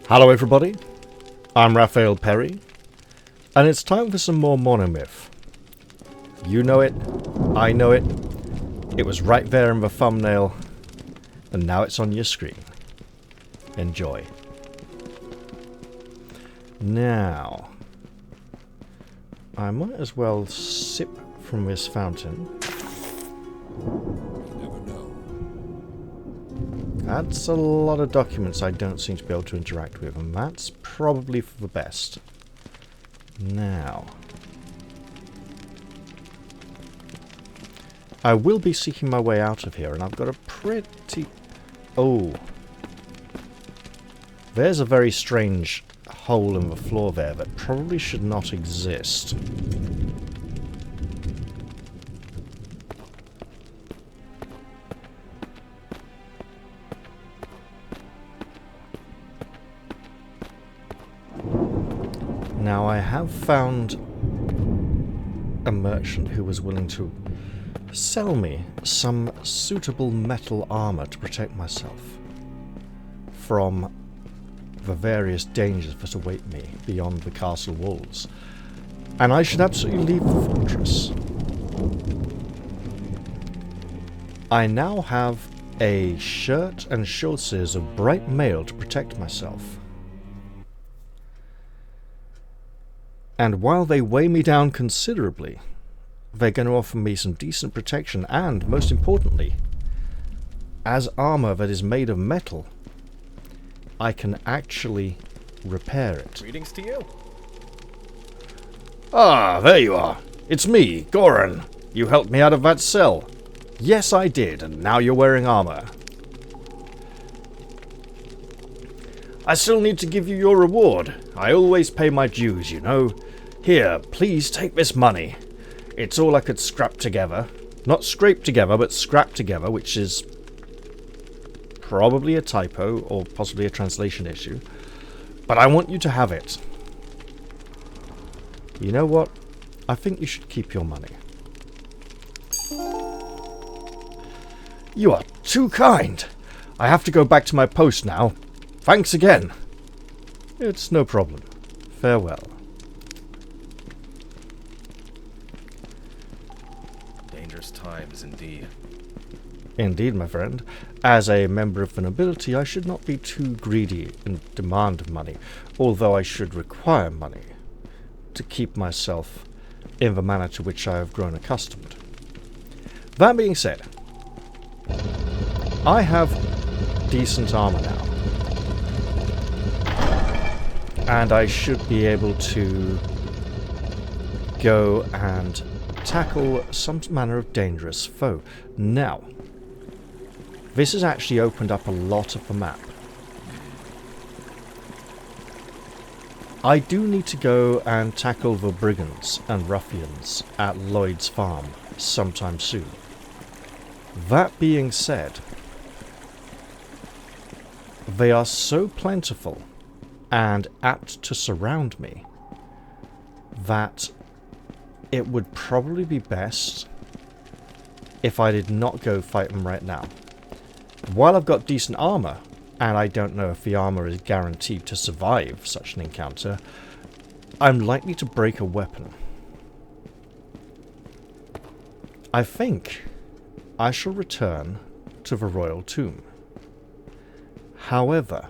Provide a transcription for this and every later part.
Hello everybody, I'm Raphael Perry, and it's time for some more Monomyth. You know it, I know it, it was right there in the thumbnail, and now it's on your screen. Enjoy. Now, I might as well sip from this fountain. That's a lot of documents I don't seem to be able to interact with, and that's probably for the best. Now, I will be seeking my way out of here, and I've got a pretty... Oh. There's a very strange hole in the floor there that probably should not exist. Now, I have found a merchant who was willing to sell me some suitable metal armor to protect myself from the various dangers that await me beyond the castle walls. And I should absolutely leave the fortress. I now have a shirt and shorts of bright mail to protect myself. And while they weigh me down considerably, they're going to offer me some decent protection and, most importantly, as armor that is made of metal, I can actually repair it. Greetings to you. Ah, there you are. It's me, Goran. You helped me out of that cell. Yes, I did, and now you're wearing armor. I still need to give you your reward. I always pay my dues, you know. Here, please take this money. It's all I could scrap together. Not scrape together, but scrap together, which is probably a typo or possibly a translation issue. But I want you to have it. You know what? I think you should keep your money. You are too kind. I have to go back to my post now. Thanks again. It's no problem. Farewell. Dangerous times indeed. Indeed, my friend. As a member of the nobility, I should not be too greedy in demand of money, although I should require money to keep myself in the manner to which I have grown accustomed. That being said, I have decent armor now. And I should be able to go and tackle some manner of dangerous foe. Now, this has actually opened up a lot of the map. I do need to go and tackle the brigands and ruffians at Lloyd's farm sometime soon. That being said, they are so plentiful and apt to surround me that it would probably be best if I did not go fight them right now. While I've got decent armor, and I don't know if the armor is guaranteed to survive such an encounter, I'm likely to break a weapon. I think I shall return to the royal tomb. However,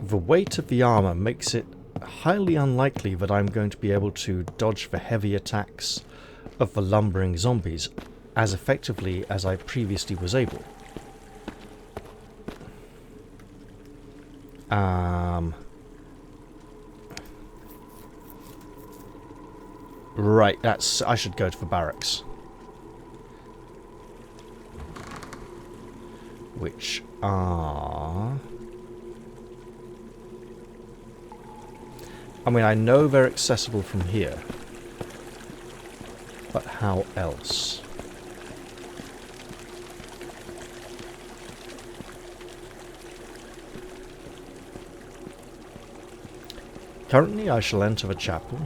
the weight of the armor makes it highly unlikely that I'm going to be able to dodge the heavy attacks of the lumbering zombies as effectively as I previously was able. Right, I should go to the barracks. Which are... I mean, I know they're accessible from here. But how else? Currently, I shall enter the chapel,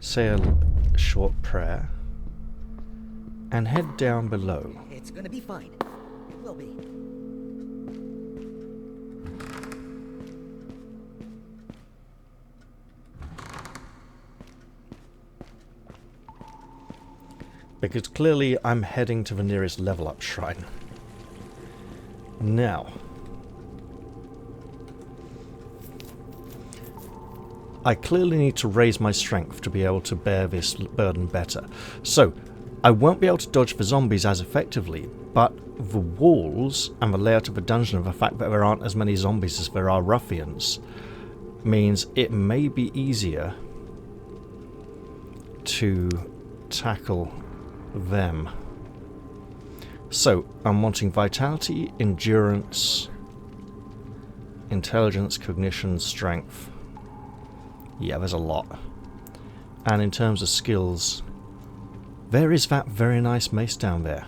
say a short prayer, and head down below. It's gonna be fine. It will be. Because clearly I'm heading to the nearest level up shrine. Now, I clearly need to raise my strength to be able to bear this burden better. So, I won't be able to dodge the zombies as effectively, but the walls and the layout of the dungeon and the fact that there aren't as many zombies as there are ruffians means it may be easier to tackle them. So, I'm wanting vitality, endurance, intelligence, cognition, strength. Yeah, there's a lot. And in terms of skills, there is that very nice mace down there.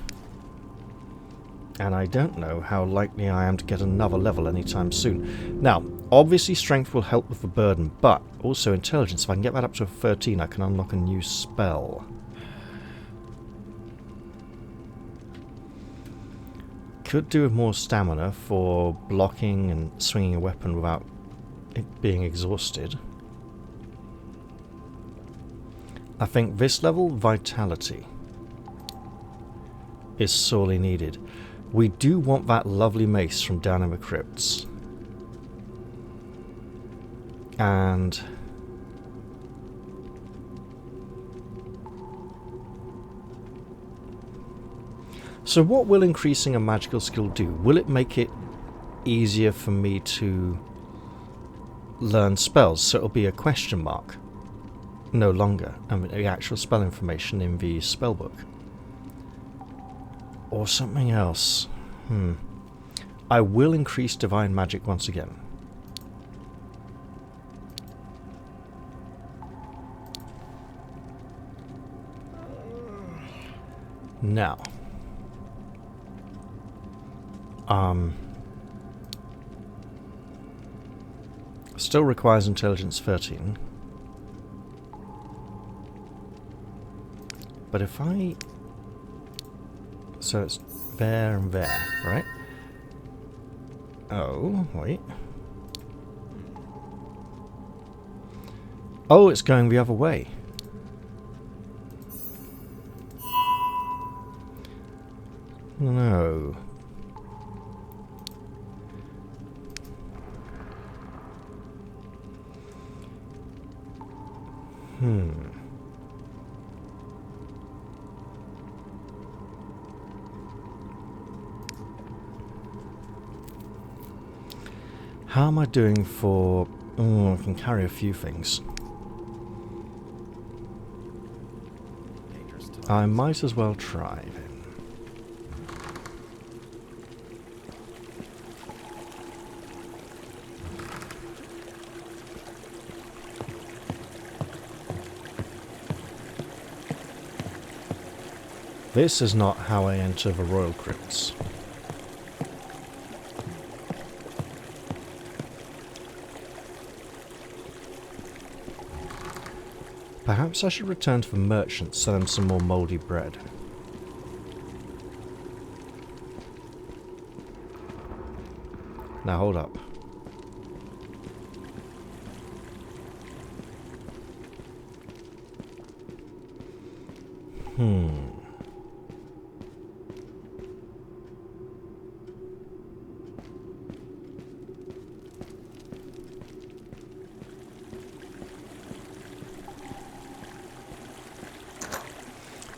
And I don't know how likely I am to get another level anytime soon. Now, obviously strength will help with the burden, but also intelligence. If I can get that up to a 13, I can unlock a new spell. Could do with more stamina for blocking and swinging a weapon without it being exhausted. I think this level, vitality, is sorely needed. We do want that lovely mace from down in the crypts. And so what will increasing a magical skill do? Will it make it easier for me to learn spells? So it'll be a question mark. No longer. I mean, the actual spell information in the spellbook. Or something else. I will increase divine magic once again. Now. Still requires intelligence 13. But if I... So it's there and there, right? Oh, wait. Oh, it's going the other way. No. How am I doing for... Oh, I can carry a few things. I might as well try then. This is not how I enter the royal crypts. Perhaps I should return to the merchant, sell him some more mouldy bread. Now hold up.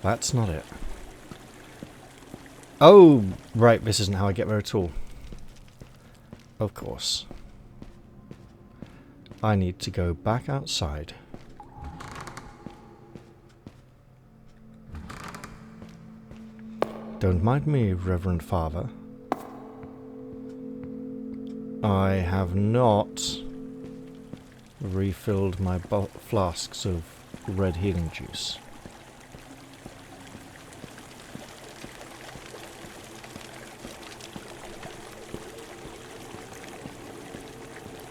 That's not it. Oh, right, this isn't how I get there at all. Of course. I need to go back outside. Don't mind me, Reverend Father. I have not refilled my flasks of red healing juice.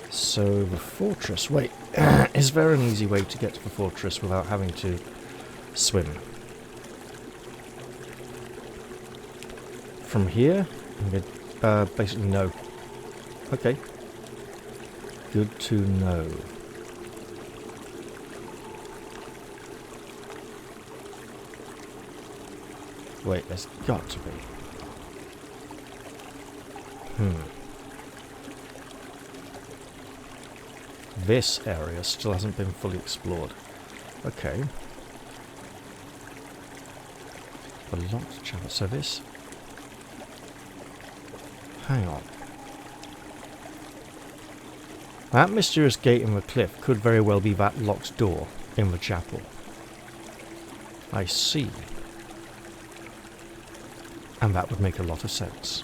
So the fortress, wait, is there an easy way to get to the fortress without having to swim? from here? Basically no. Okay. Good to know. Wait, there's got to be. This area still hasn't been fully explored. Okay. A locked channel. So this... Hang on. That mysterious gate in the cliff could very well be that locked door in the chapel. I see. And that would make a lot of sense.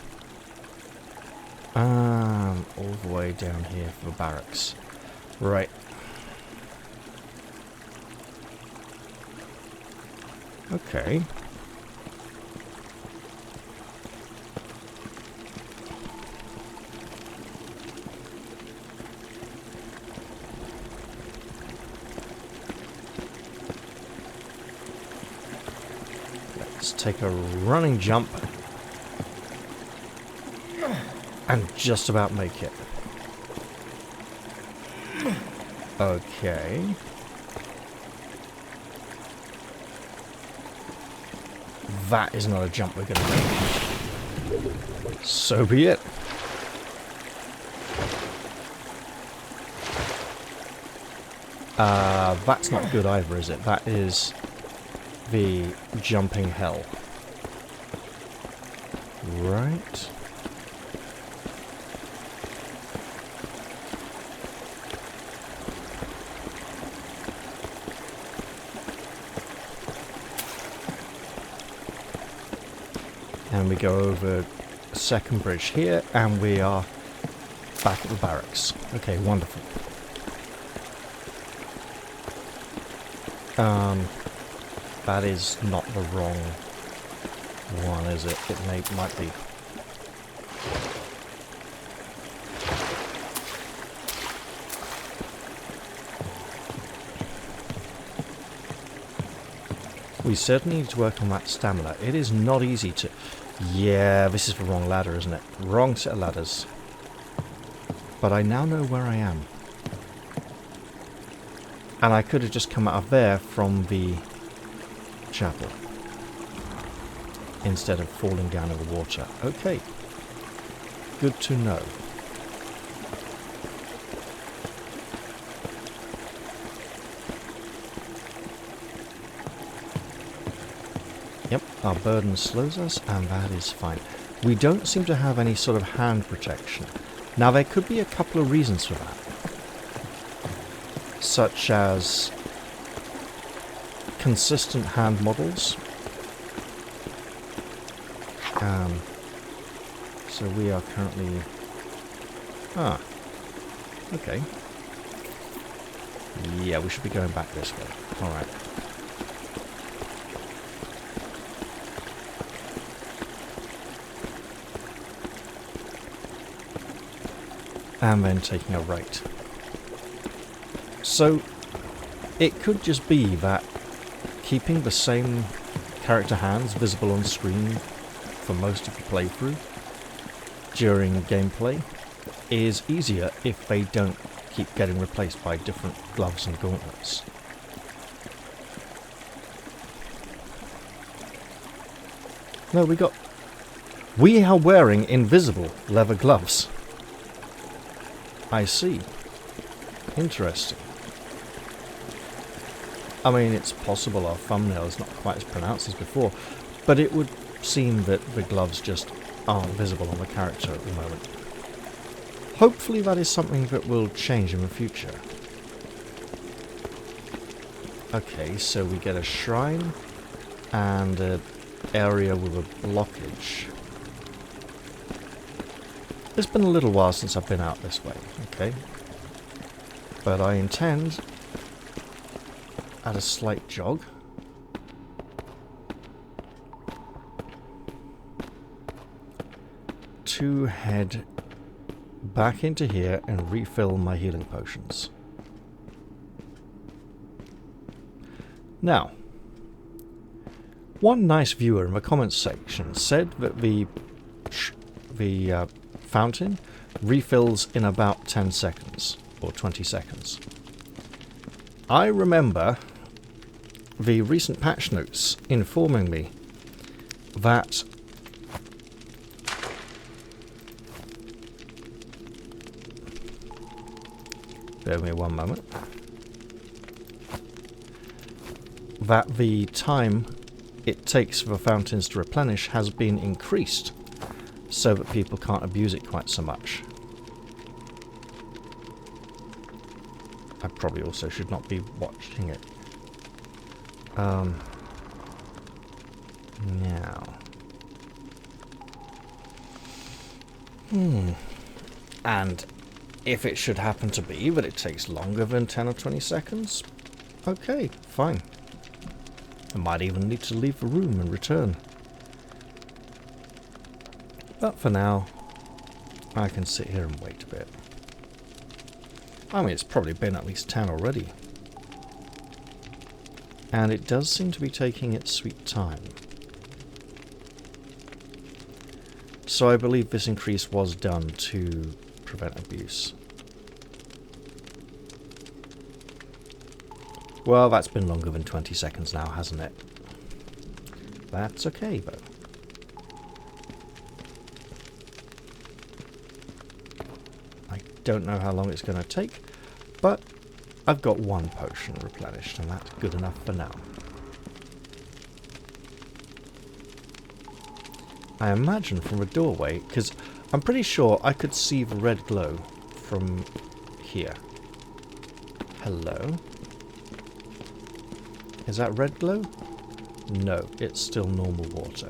All the way down here for the barracks. Right. Okay. Let's take a running jump and just about make it. Okay. That is not a jump we're going to make. So be it. That's not good either, is it? That is the jumping hell. Right. And we go over a second bridge here, and we are back at the barracks. Okay, wonderful. That is not the wrong one, is it? It might be. We certainly need to work on that stamina. It is not easy to... Yeah, this is the wrong ladder, isn't it? Wrong set of ladders. But I now know where I am. And I could have just come out of there from the chapel. Instead of falling down in the water. Okay. Good to know. Yep, our burden slows us, and that is fine. We don't seem to have any sort of hand protection. Now, there could be a couple of reasons for that. Such as consistent hand models. So we are currently... okay. Yeah, we should be going back this way. Alright. And then taking a right. So, it could just be that keeping the same character hands visible on screen for most of the playthrough during gameplay is easier if they don't keep getting replaced by different gloves and gauntlets. No, we are wearing invisible leather gloves. I see. Interesting. I mean, it's possible our thumbnail is not quite as pronounced as before, but it would seem that the gloves just aren't visible on the character at the moment. Hopefully that is something that will change in the future. Okay, so we get a shrine and an area with a blockage. It's been a little while since I've been out this way, okay? But I intend, at a slight jog, to head back into here and refill my healing potions. Now, one nice viewer in the comments section said that the fountain refills in about 10 seconds or 20 seconds. I remember the recent patch notes informing me that bear with me one moment. That the time it takes for the fountains to replenish has been increased so that people can't abuse it quite so much. I probably also should not be watching it. Now. And if it should happen to be that it takes longer than 10 or 20 seconds, okay, fine. I might even need to leave the room and return. But for now, I can sit here and wait a bit. I mean, it's probably been at least 10 already. And it does seem to be taking its sweet time. So I believe this increase was done to prevent abuse. Well, that's been longer than 20 seconds now, hasn't it? That's okay, though. I don't know how long it's going to take, but I've got one potion replenished, and that's good enough for now. I imagine from a doorway, because I'm pretty sure I could see the red glow from here. Hello? Is that red glow? No, it's still normal water.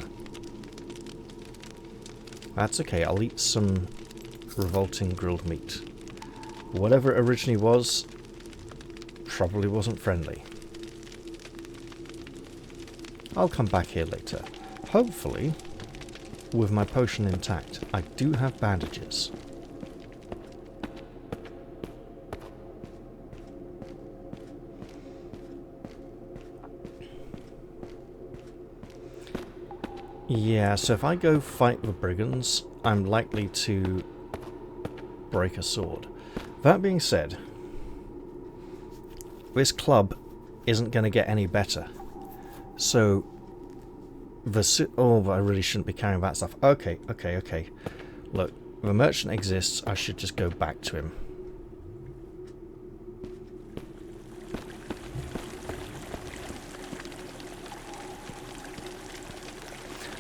That's okay, I'll eat some revolting grilled meat. Whatever it originally was, probably wasn't friendly. I'll come back here later. Hopefully, with my potion intact. I do have bandages. Yeah, so if I go fight the brigands, I'm likely to break a sword. That being said, this club isn't going to get any better. So, I really shouldn't be carrying that stuff. Okay. Look, the merchant exists, I should just go back to him.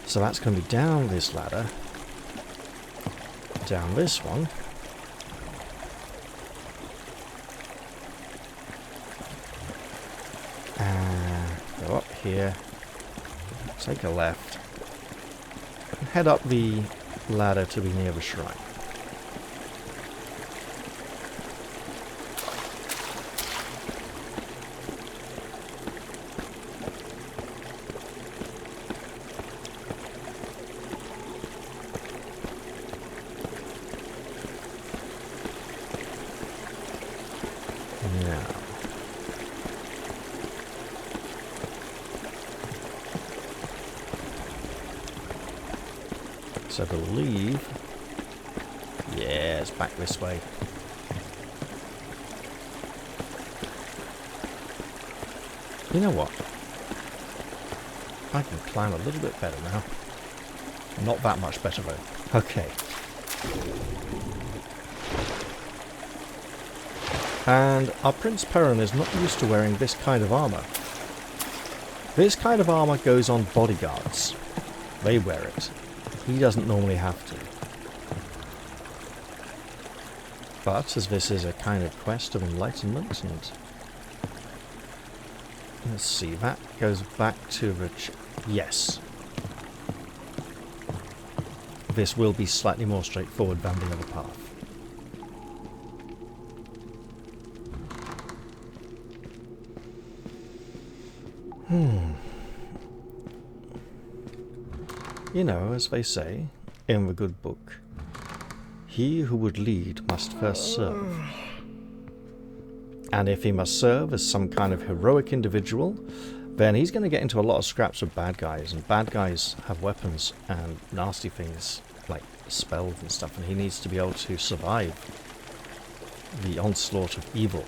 So that's going to be down this ladder, down this one, and go up here, take a left, and head up the ladder to be near the shrine. So I believe, yeah, it's back this way. You know what? I can climb a little bit better now. Not that much better though. Okay. And our Prince Perrin is not used to wearing this kind of armor. This kind of armor goes on bodyguards. They wear it. He doesn't normally have to. But as this is a kind of quest of enlightenment, and let's see, that goes back to the yes. This will be slightly more straightforward than the other path. You know, as they say in the good book, he who would lead must first serve. And if he must serve as some kind of heroic individual, then he's going to get into a lot of scraps with bad guys, and bad guys have weapons and nasty things like spells and stuff, and he needs to be able to survive the onslaught of evil.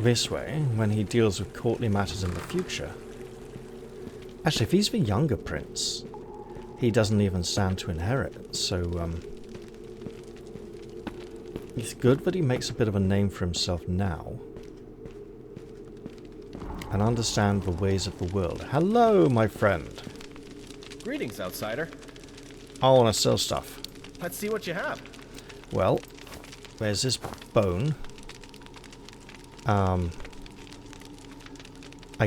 This way, when he deals with courtly matters in the future... Actually, if he's the younger prince, he doesn't even stand to inherit, so it's good that he makes a bit of a name for himself now and understand the ways of the world. Hello, my friend. Greetings, outsider. I want to sell stuff. Let's see what you have. Well, there's this bone. I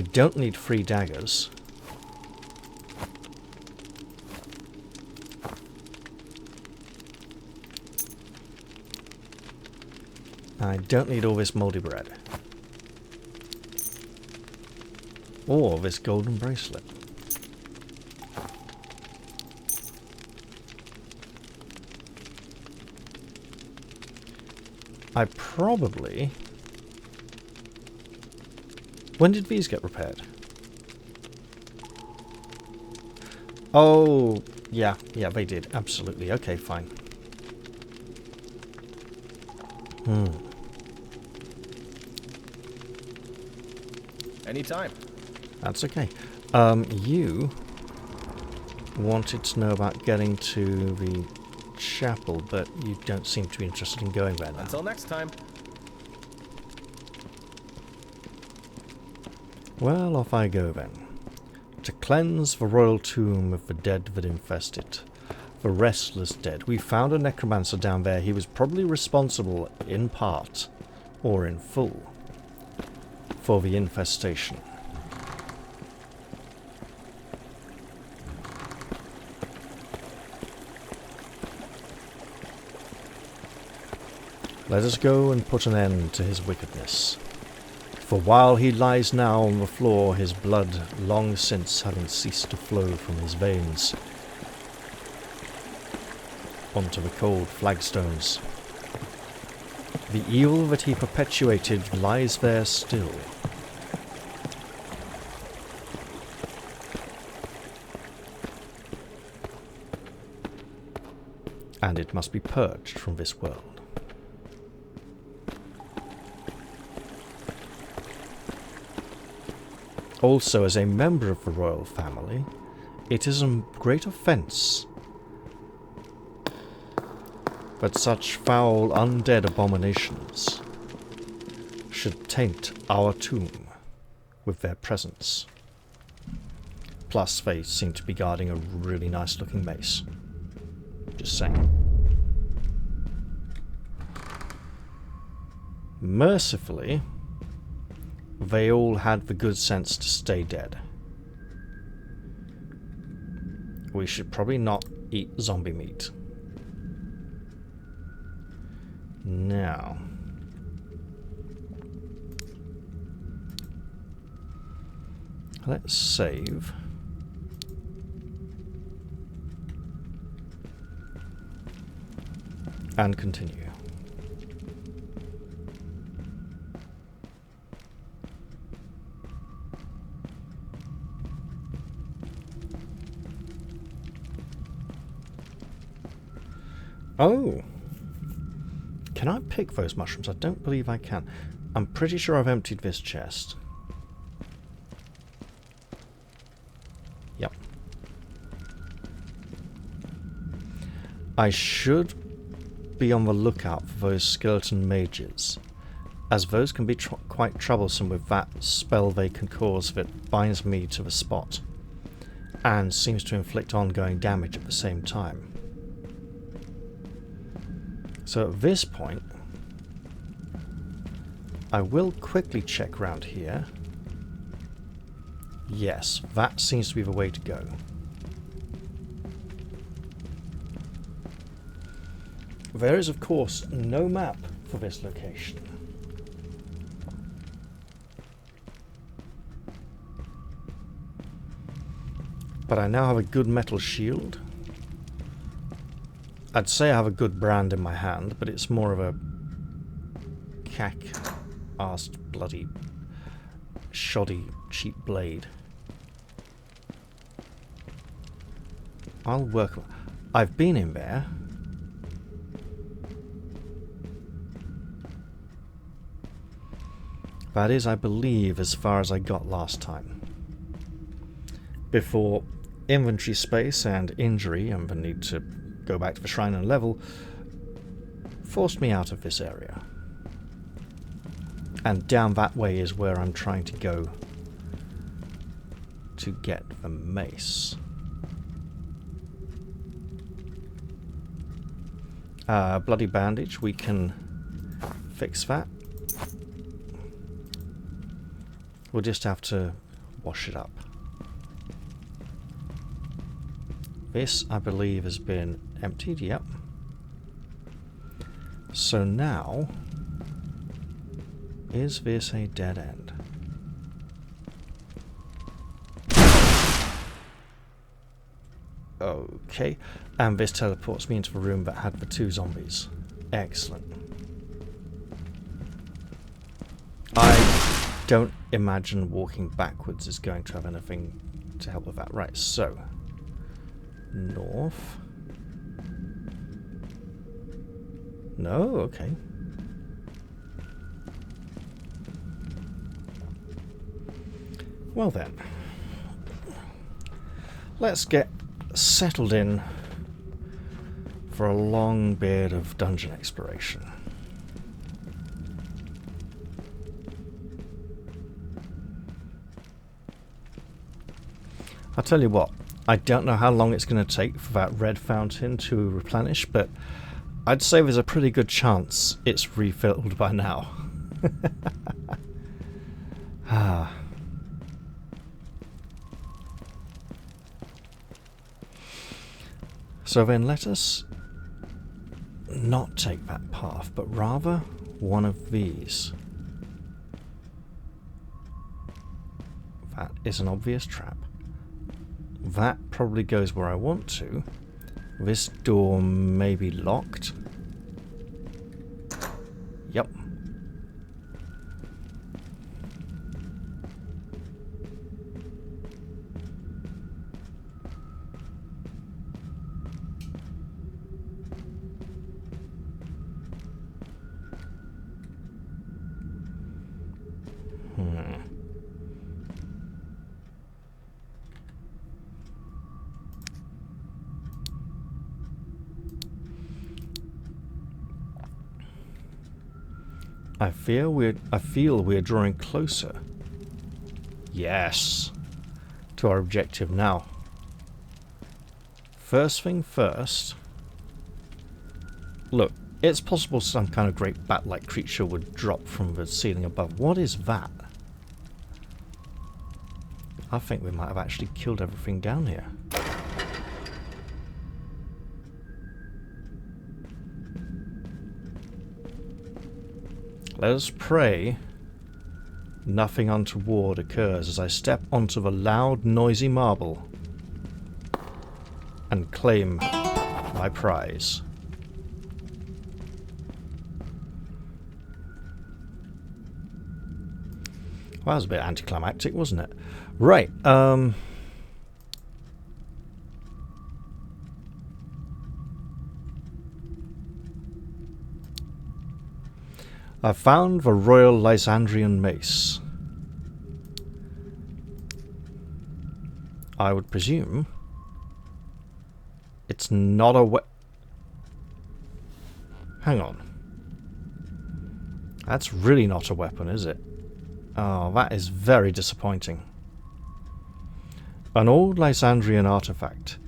don't need 3 daggers. I don't need all this mouldy bread. Or this golden bracelet. I probably... When did these get repaired? Oh, yeah, they did. Absolutely. Okay, fine. Anytime. That's okay. You wanted to know about getting to the chapel, but you don't seem to be interested in going there now. Until next time. Well, off I go then. To cleanse the royal tomb of the dead that infest it. The restless dead. We found a necromancer down there. He was probably responsible, in part, or in full, for the infestation. Let us go and put an end to his wickedness. For while he lies now on the floor, his blood long since having ceased to flow from his veins onto the cold flagstones. The evil that he perpetuated lies there still. And it must be purged from this world. Also, as a member of the royal family, it is a great offence that such foul undead abominations should taint our tomb with their presence. Plus, they seem to be guarding a really nice looking mace. Just saying. Mercifully, they all had the good sense to stay dead. We should probably not eat zombie meat. Now, let's save. And continue. Oh! Can I pick those mushrooms? I don't believe I can. I'm pretty sure I've emptied this chest. Yep. I should be on the lookout for those skeleton mages, as those can be quite troublesome with that spell they can cause that binds me to the spot, and seems to inflict ongoing damage at the same time. So at this point, I will quickly check round here. Yes, that seems to be the way to go. There is, of course, no map for this location. But I now have a good metal shield. I'd say I have a good brand in my hand, but it's more of a cack-assed bloody shoddy, cheap blade. I'll work... I've been in there. That is, I believe, as far as I got last time. Before inventory space and injury and the need to go back to the shrine and level forced me out of this area. And down that way is where I'm trying to go to get the mace. Bloody bandage, we can fix that. We'll just have to wash it up. This, I believe, has been emptied, yep. So now, is this a dead end? Okay, and this teleports me into the room that had the 2 zombies. Excellent. I don't imagine walking backwards is going to have anything to help with that. Right, so north. No, okay. Well then, let's get settled in for a long bit of dungeon exploration. I'll tell you what, I don't know how long it's going to take for that red fountain to replenish, but I'd say there's a pretty good chance it's refilled by now. Ah. So then let us not take that path, but rather one of these. That is an obvious trap. That probably goes where I want to. This door may be locked. Yep. I feel we're drawing closer. Yes. To our objective now. First thing first. Look, it's possible some kind of great bat-like creature would drop from the ceiling above. What is that? I think we might have actually killed everything down here. Let us pray nothing untoward occurs as I step onto the loud, noisy marble and claim my prize. Well, that was a bit anticlimactic, wasn't it? Right, I found the Royal Lysandrian Mace. I would presume it's not a Hang on. That's really not a weapon, is it? Oh, that is very disappointing. An old Lysandrian artifact.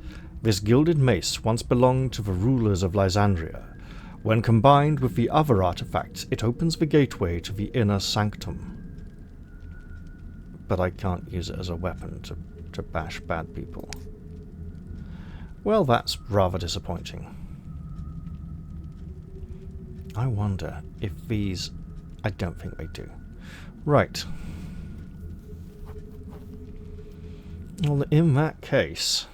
This gilded mace once belonged to the rulers of Lysandria. When combined with the other artifacts, it opens the gateway to the inner sanctum. But I can't use it as a weapon to bash bad people. Well, that's rather disappointing. I wonder if these... I don't think they do. Right. Well, in that case,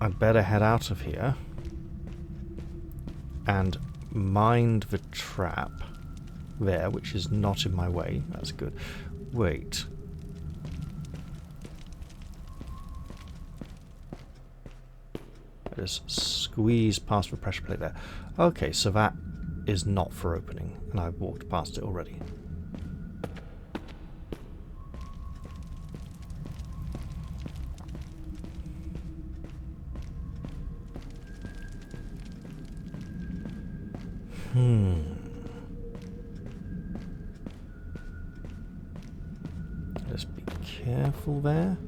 I'd better head out of here and mind the trap there, which is not in my way. That's good. Wait. I just squeeze past the pressure plate there. Okay, so that is not for opening, and I've walked past it already. Just be careful there.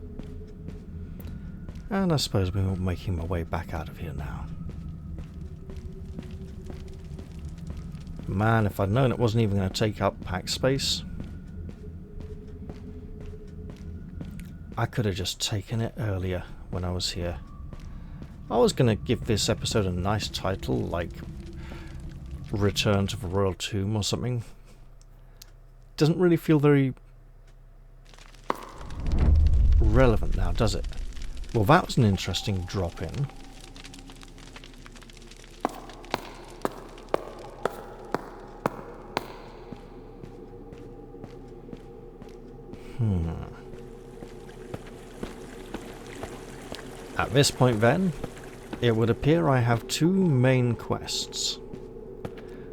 And I suppose we're making my way back out of here now. Man, if I'd known it wasn't even going to take up pack space, I could have just taken it earlier when I was here. I was going to give this episode a nice title, like Return to the Royal Tomb or something. Doesn't really feel very relevant now, does it? Well, that was an interesting drop-in. At this point then, it would appear I have two main quests.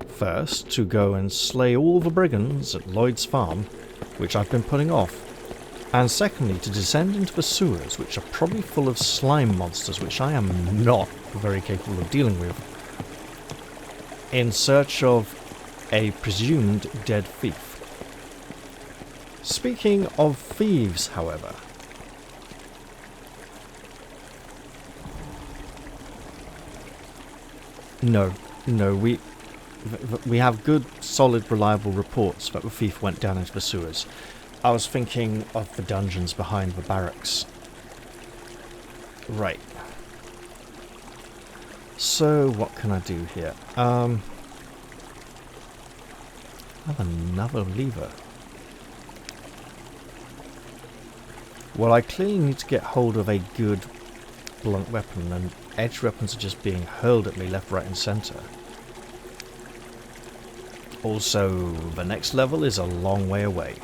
First, to go and slay all the brigands at Lloyd's farm, which I've been putting off. And secondly, to descend into the sewers, which are probably full of slime monsters, which I am not very capable of dealing with, in search of a presumed dead thief. Speaking of thieves, however, no, we have good, solid, reliable reports that the thief went down into the sewers. I was thinking of the dungeons behind the barracks. Right. So, what can I do here? I have another lever. Well, I clearly need to get hold of a good blunt weapon, and edge weapons are just being hurled at me left, right and centre. Also, the next level is a long way away.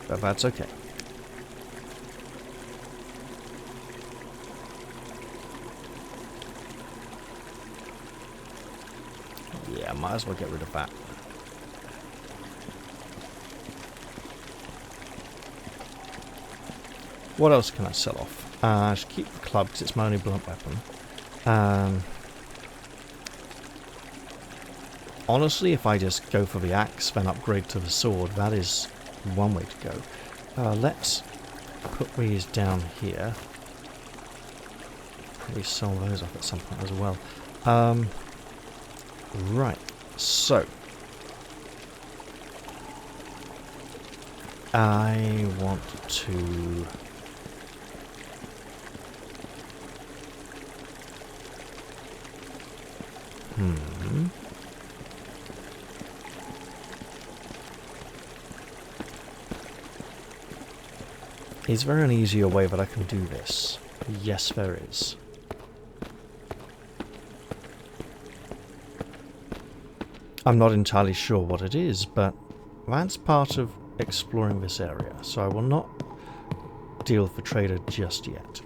But that's okay. Yeah, might as well get rid of that. What else can I sell off? I should keep the club because it's my only blunt weapon. Honestly, if I just go for the axe, then upgrade to the sword, that is one way to go. Let's put these down here. Probably sell those off at some point as well. Right, so I want to Is there an easier way that I can do this? Yes, there is. I'm not entirely sure what it is, but that's part of exploring this area, so I will not deal with the trader just yet.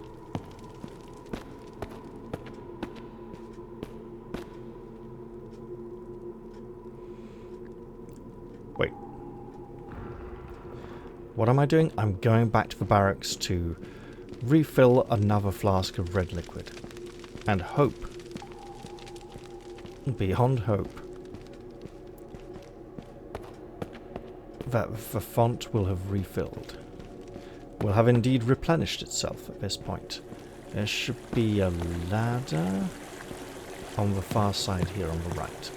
Wait. What am I doing? I'm going back to the barracks to refill another flask of red liquid. And hope, beyond hope, that the font will have refilled. Will have indeed replenished itself at this point. There should be a ladder on the far side here on the right.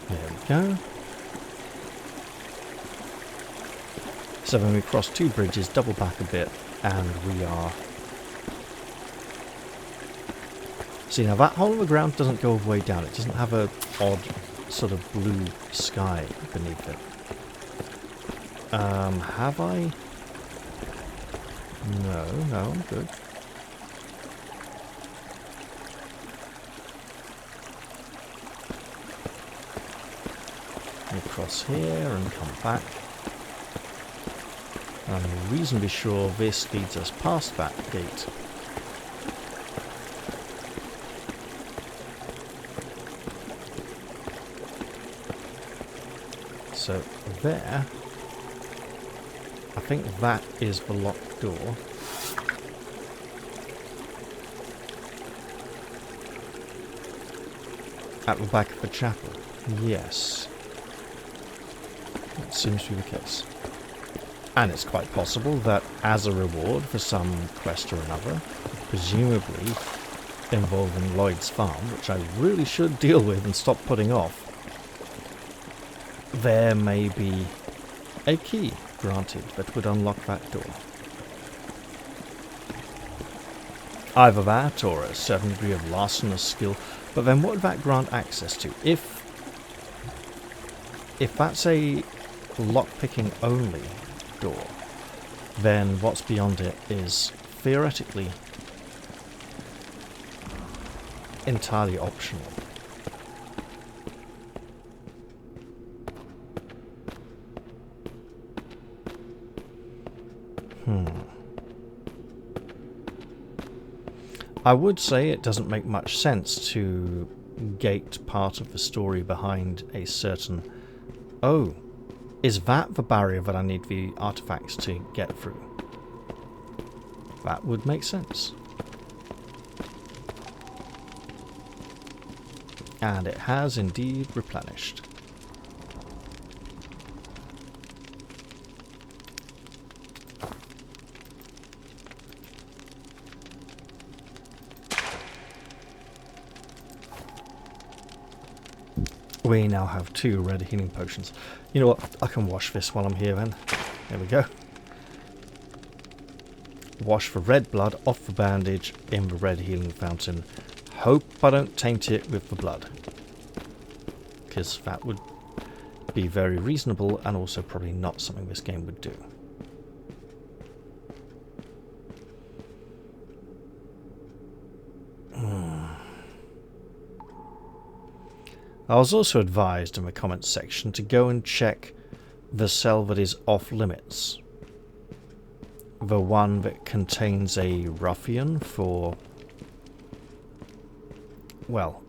There we go. So when we cross two bridges, double back a bit, and we are... See, now that hole in the ground doesn't go all the way down. It doesn't have a odd sort of blue sky beneath it. Have I? No, I'm good. Across here and come back. I'm reasonably sure this leads us past that gate. So there, I think that is the locked door. At the back of the chapel, yes. That seems to be the case. And it's quite possible that as a reward for some quest or another, presumably involving Lloyd's farm, which I really should deal with and stop putting off, there may be a key granted that would unlock that door. Either that or a certain degree of larcenous skill, but then what would that grant access to? If that's a lockpicking only door, then what's beyond it is theoretically entirely optional. I would say it doesn't make much sense to gate part of the story behind a certain... Oh, is that the barrier that I need the artifacts to get through? That would make sense. And it has indeed replenished. We now have 2 red healing potions. You know what? I can wash this while I'm here then. There we go. Wash the red blood off the bandage in the red healing fountain. Hope I don't taint it with the blood. Because that would be very reasonable and also probably not something this game would do. I was also advised in the comments section to go and check the cell that is off limits. The one that contains a ruffian for... well...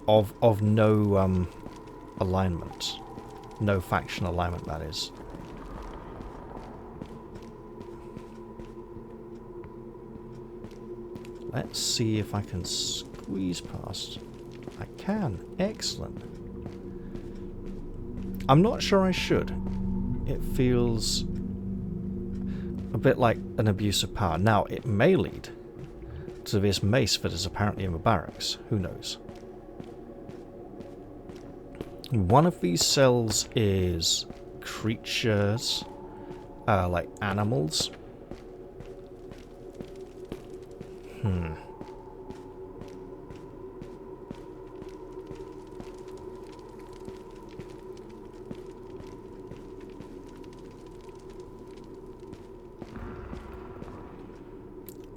of no alignment. No faction alignment, that is. Let's see if I can squeeze past... I can. Excellent. I'm not sure I should. It feels a bit like an abuse of power. Now, it may lead to this mace that is apparently in the barracks. Who knows? One of these cells is creatures, like animals.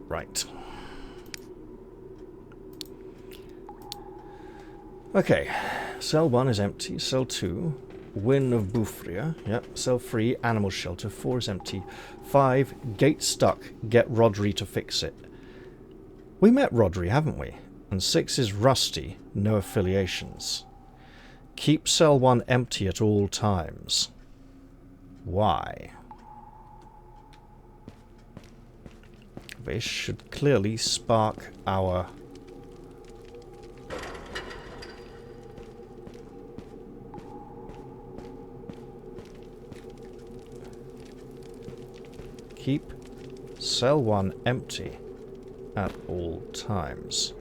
Right. Okay. Cell 1 is empty. Cell 2, Win of Bufria. Yep. Cell 3, Animal Shelter. 4 is empty. 5, Gate Stuck. Get Rodri to fix it. We met Rodri, haven't we? And 6 is Rusty. No affiliations. Keep Cell 1 empty at all times. Why? This should clearly spark our... Keep cell 1 empty at all times.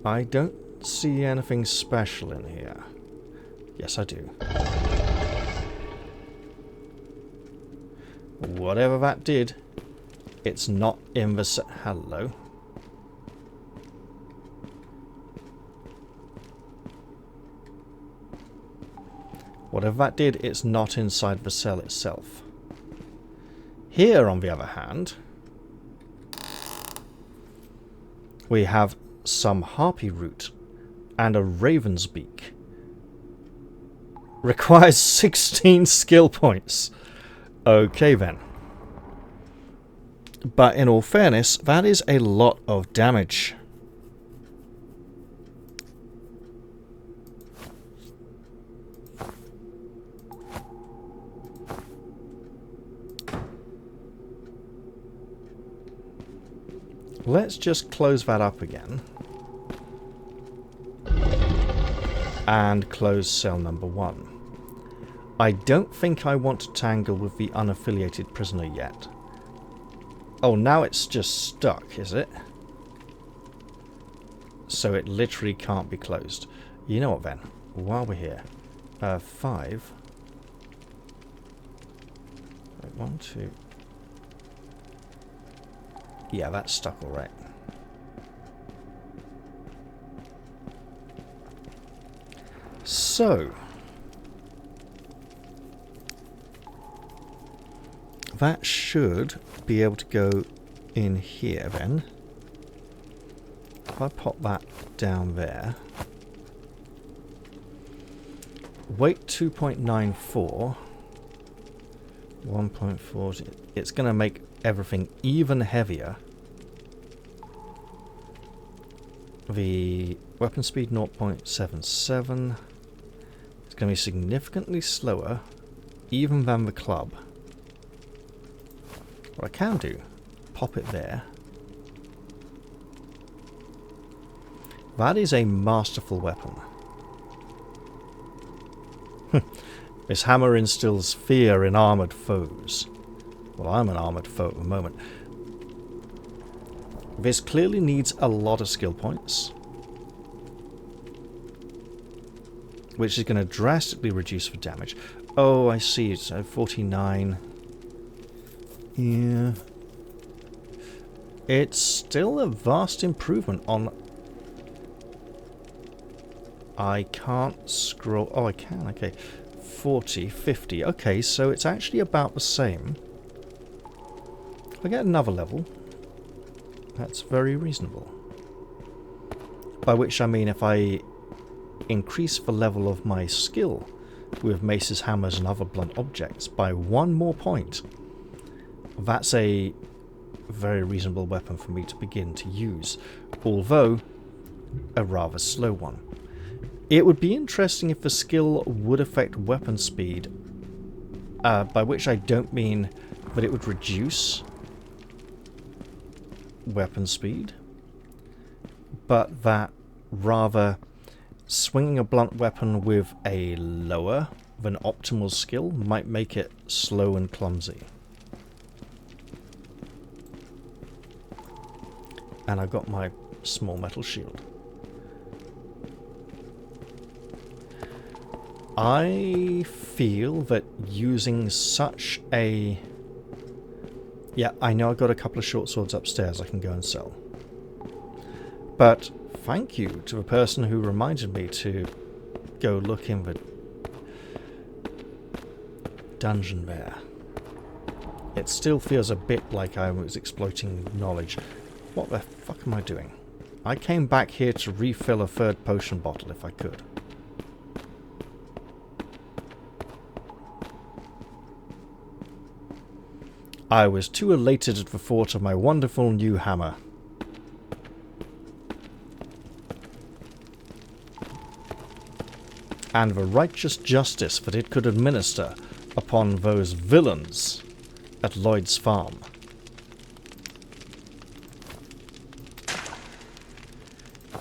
I don't see anything special in here. Yes, I do. Whatever that did, it's not in the... Hello. Whatever that did, it's not inside the cell itself. Here, on the other hand, we have some harpy root and a raven's beak. Requires 16 skill points. Okay then. But in all fairness, that is a lot of damage. Let's just close that up again. And close cell number 1. I don't think I want to tangle with the unaffiliated prisoner yet. Oh, now it's just stuck, is it? So it literally can't be closed. You know what then? While we're here. 5. Wait, 1, 2. Yeah, that's stuck alright. So, that should be able to go in here then. If I pop that down there. Weight 2.94. 1.4. It's going to make everything even heavier. The weapon speed 0.77. It's going to be significantly slower even than the club. What I can do, pop it there. That is a masterful weapon. This hammer instills fear in armoured foes. Well, I'm an armoured foe at the moment. This clearly needs a lot of skill points, which is going to drastically reduce the damage. Oh, I see. So 49. Yeah. It's still a vast improvement on... I can't scroll... Oh, I can. Okay. 40, 50. Okay, so it's actually about the same. If I get another level, that's very reasonable. By which I mean if I increase the level of my skill with maces, hammers and other blunt objects by 1 more point, that's a very reasonable weapon for me to begin to use, although a rather slow one. It would be interesting if the skill would affect weapon speed, by which I don't mean that it would reduce weapon speed, but that rather swinging a blunt weapon with a lower than optimal skill might make it slow and clumsy. And I've got my small metal shield. I feel that using such a... Yeah, I know I've got a couple of short swords upstairs I can go and sell. But thank you to the person who reminded me to go look in the dungeon there. It still feels a bit like I was exploiting knowledge. What the fuck am I doing? I came back here to refill a third potion bottle if I could. I was too elated at the thought of my wonderful new hammer. And the righteous justice that it could administer upon those villains at Lloyd's farm.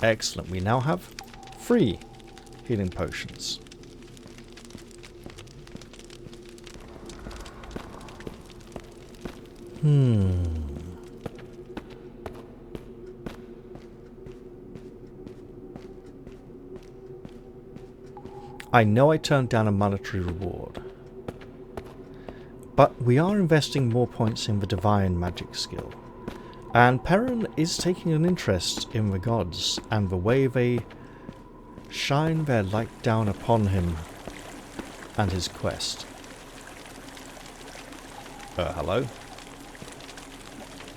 Excellent. We now have 3 healing potions. I know I turned down a monetary reward, but we are investing more points in the divine magic skill, and Perrin is taking an interest in the gods and the way they shine their light down upon him and his quest. Hello?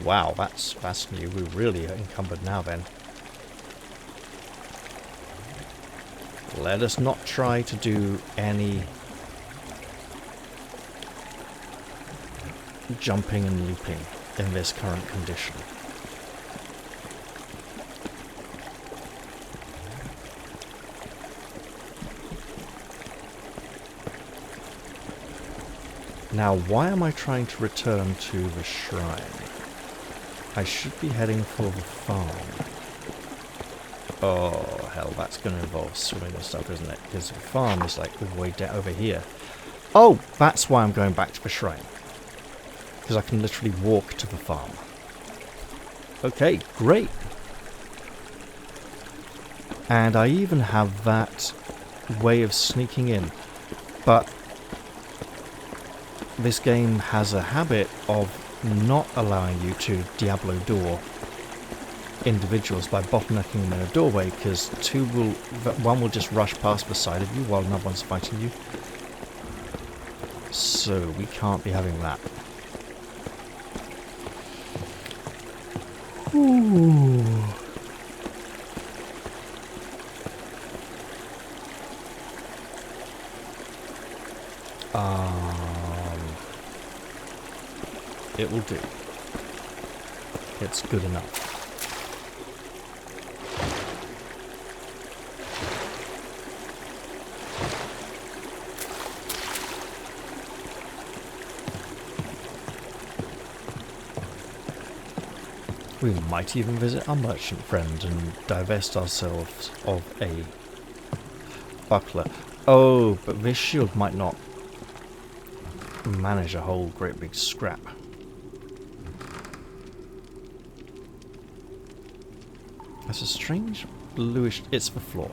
Wow, that's new. We're really encumbered now then. Let us not try to do any jumping and looping in this current condition. Now, why am I trying to return to the shrine? I should be heading for the farm. Oh, hell, that's going to involve swimming and stuff, isn't it? Because the farm is like all the way down over here. Oh, that's why I'm going back to the shrine. Because I can literally walk to the farm. Okay, great. And I even have that way of sneaking in. But this game has a habit of not allowing you to Diablo door individuals by bottlenecking them in a doorway, because one will just rush past the side of you while another one's fighting you. So we can't be having that. Ooh. It will do. It's good enough. We might even visit our merchant friend and divest ourselves of a buckler. Oh, but this shield might not manage a whole great big scrap. There's a strange bluish... It's the floor.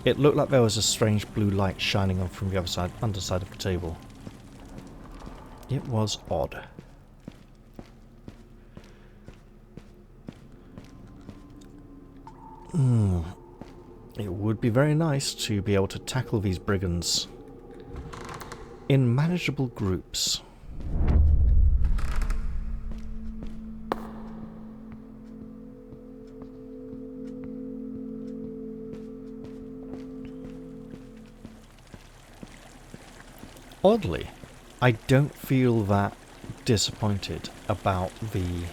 It looked like there was a strange blue light shining on from the other side, underside of the table. It was odd. It would be very nice to be able to tackle these brigands in manageable groups. Oddly, I don't feel that disappointed about the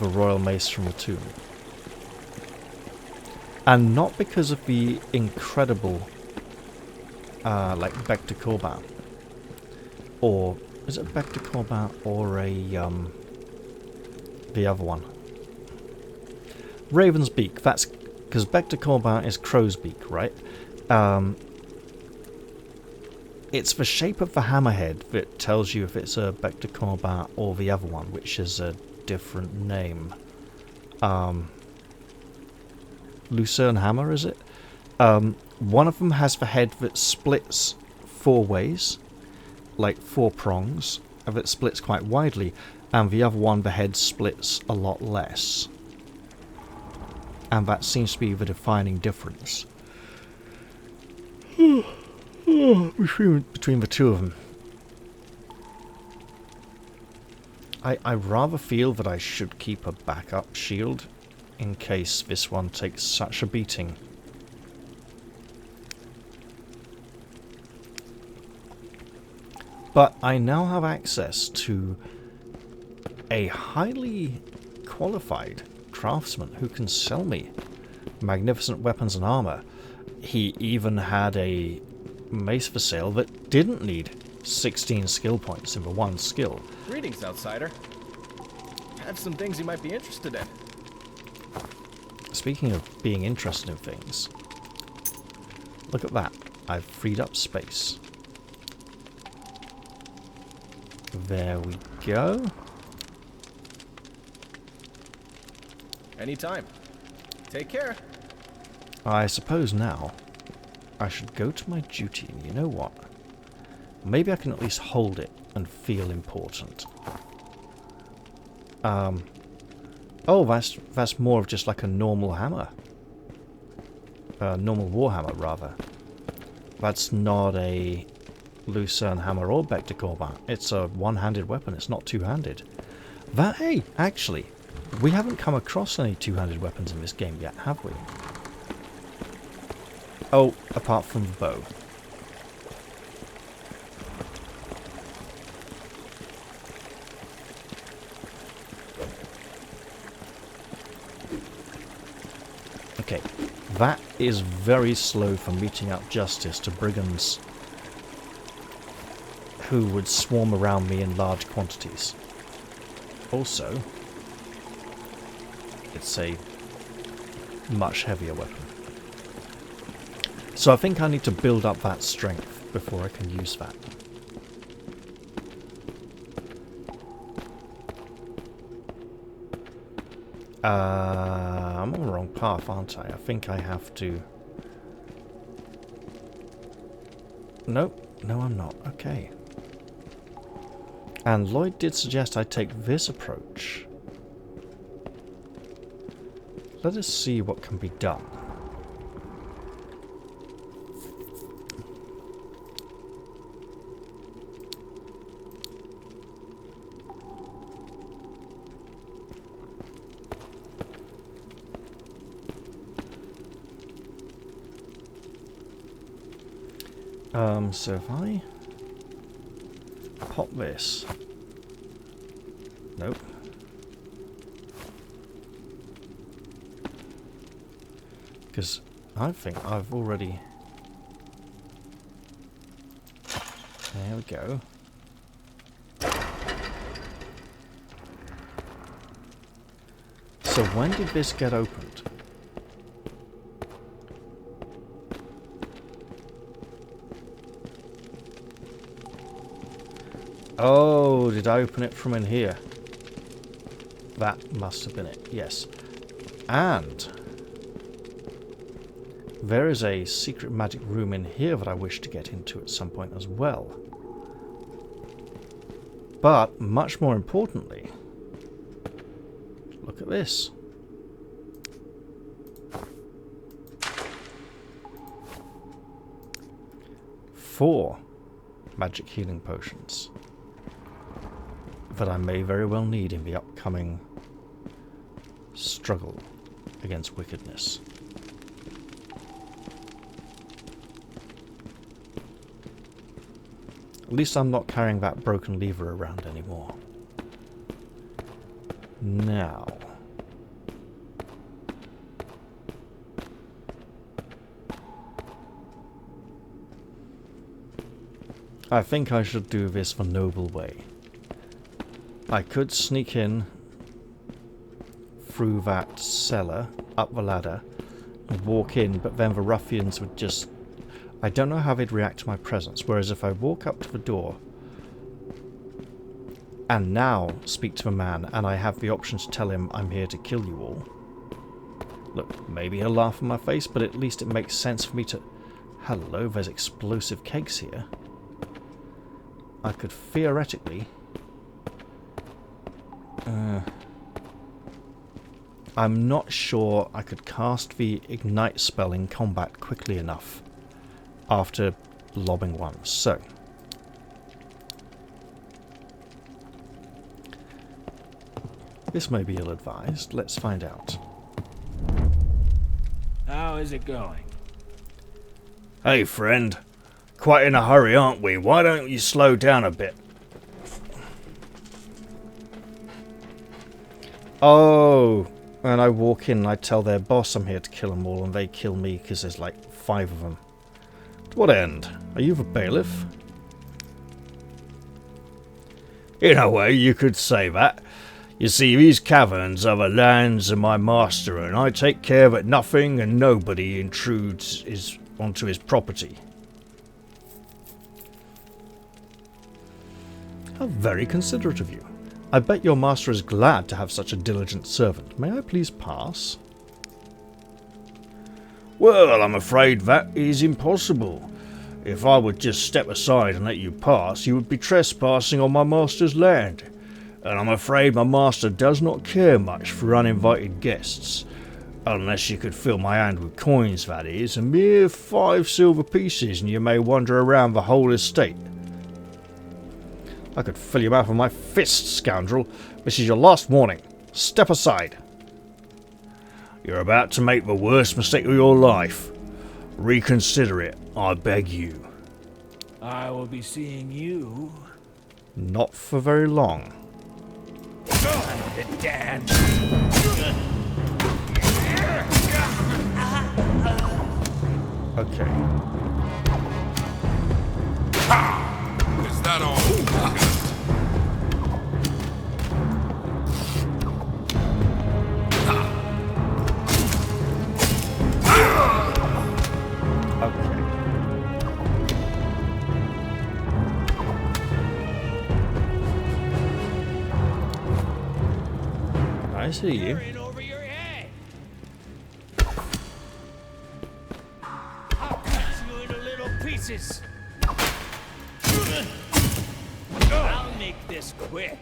royal mace from the tomb. And not because of the incredible, like Bector Corbat, or is it Bector Corbat or the other one? Raven's Beak. That's because Bector Corbat is Crow's Beak, right? It's the shape of the hammerhead that tells you if it's a Bector Corbat or the other one, which is a different name. Lucerne Hammer, is it? One of them has the head that splits 4 ways, like 4 prongs, and that splits quite widely, and the other one, the head splits a lot less. And that seems to be the defining difference between the two of them. I rather feel that I should keep a backup shield in case this one takes such a beating. But I now have access to a highly qualified craftsman who can sell me magnificent weapons and armor. He even had a mace for sale that didn't need 16 skill points in the one skill. Greetings, outsider. Have some things you might be interested in. Speaking of being interested in things, look at that. I've freed up space. There we go. Anytime. Take care. I suppose now I should go to my duty, and you know what? Maybe I can at least hold it and feel important. Oh, that's more of just like a normal hammer. Normal warhammer, rather. That's not a Lucerne hammer or Beck de Combat. It's a one-handed weapon. It's not two-handed. That, hey, actually, we haven't come across any two-handed weapons in this game yet, have we? Oh, apart from the bow. Okay, that is very slow for meting out justice to brigands who would swarm around me in large quantities. Also, it's a much heavier weapon. So I think I need to build up that strength before I can use that. I'm on the wrong path, aren't I? I think I have to... Nope. No, I'm not. Okay. And Lloyd did suggest I take this approach. Let us see what can be done. So if I pop this... Nope. Because I think I've already... There we go. So when did this get opened? Oh, did I open it from in here? That must have been it, yes. And there is a secret magic room in here that I wish to get into at some point as well. But, much more importantly, look at this. Four magic healing potions that I may very well need in the upcoming struggle against wickedness. At least I'm not carrying that broken lever around anymore. Now... I think I should do this the noble way. I could sneak in through that cellar, up the ladder, and walk in, but then the ruffians would just... I don't know how they'd react to my presence, whereas if I walk up to the door and now speak to the man, and I have the option to tell him I'm here to kill you all. Look, maybe he'll laugh in my face, but at least it makes sense for me to... Hello, there's explosive kegs here. I could theoretically... I'm not sure I could cast the Ignite spell in combat quickly enough after lobbing one, so... This may be ill-advised. Let's find out. How is it going? Hey, friend. Quite in a hurry, aren't we? Why don't you slow down a bit? Oh, and I walk in and I tell their boss I'm here to kill them all, and they kill me because there's like 5 of them. To what end? Are you the bailiff? In a way, you could say that. You see, these caverns are the lands of my master, and I take care that nothing and nobody intrudes onto his property. How very considerate of you. I bet your master is glad to have such a diligent servant. May I please pass? Well, I'm afraid that is impossible. If I would just step aside and let you pass, you would be trespassing on my master's land. And I'm afraid my master does not care much for uninvited guests. Unless you could fill my hand with coins, that is. A mere 5 silver pieces and you may wander around the whole estate. I could fill your mouth with my fist, scoundrel. This is your last warning. Step aside. You're about to make the worst mistake of your life. Reconsider it, I beg you. I will be seeing you. Not for very long. Dan. Okay. Is that all? Okay. I see you. Tearing over your head. I'll cut you into little pieces. I'll make this quick.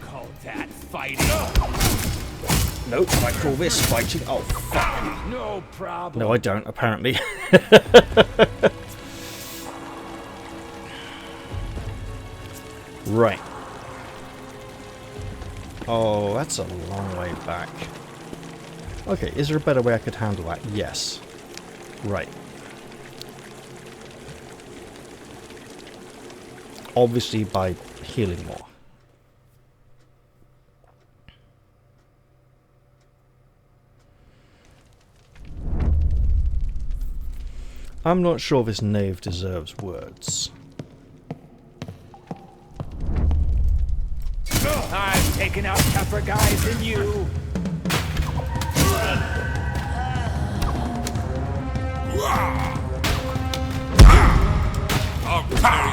Call that fighting? Nope, I call this fighting. Oh, fuck. No problem. No, I don't, apparently. Right. Oh, that's a long way back. Okay, is there a better way I could handle that? Yes. Right. Obviously by healing more. I'm not sure this knave deserves words. I've taken out tougher guys than you.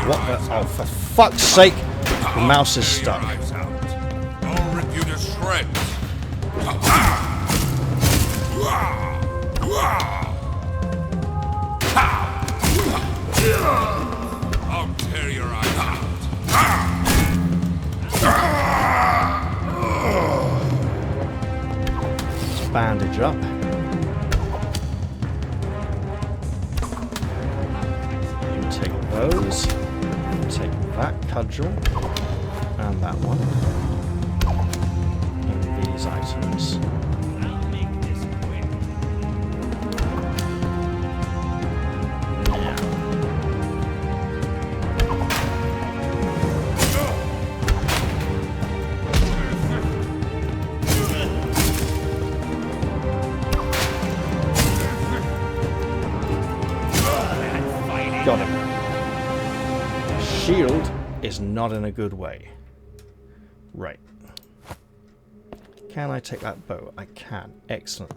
What the? Oh, for fuck's sake! The mouse is stuck. I'll rip you to shreds. I'll tear your eyes out. Let's bandage up. You take those. You take that cudgel. And that one. And these items. I'll make this quick. Yeah. Got him. Shield is not in a good way. Right. Can I take that bow? I can. Excellent.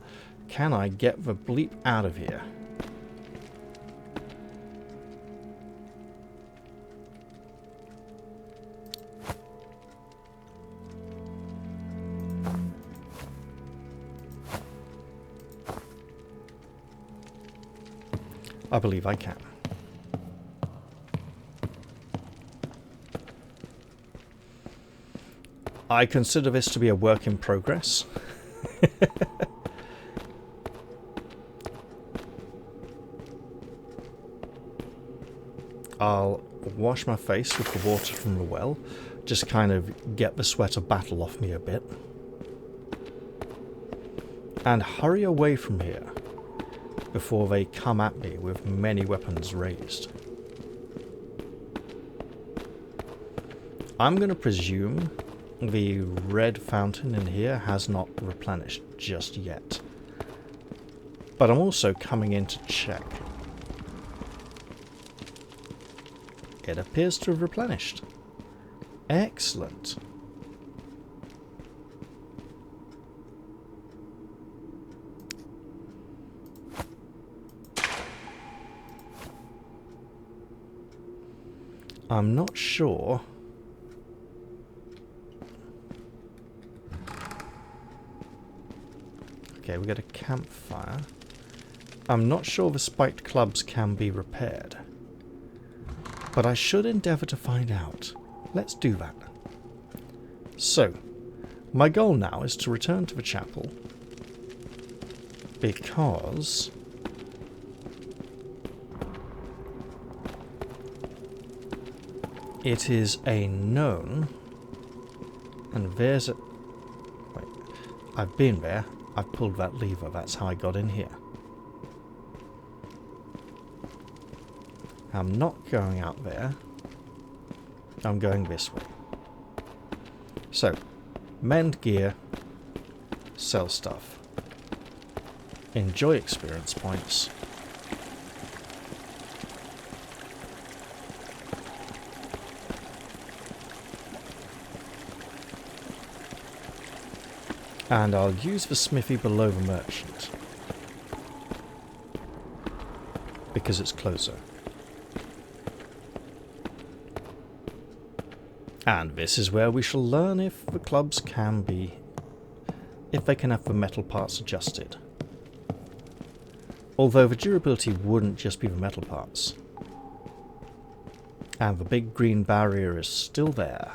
Can I get the bleep out of here? I believe I can. I consider this to be a work in progress. I'll wash my face with the water from the well, just kind of get the sweat of battle off me a bit. And hurry away from here before they come at me with many weapons raised. I'm going to presume the red fountain in here has not replenished just yet. But I'm also coming in to check. It appears to have replenished. Excellent. I'm not sure. Okay, we got a campfire. I'm not sure the spiked clubs can be repaired. But I should endeavour to find out. Let's do that. So, My goal now is to return to the chapel, because it is a known, and there's a... Wait, I've been there, I've pulled that lever, that's how I got in here. I'm not going out there, I'm going this way. So, mend gear, sell stuff, enjoy experience points, and I'll use the smithy below the merchant because it's closer. And this is where we shall learn if the clubs can be, if they can have the metal parts adjusted. Although the durability wouldn't just be the metal parts. And the big green barrier is still there.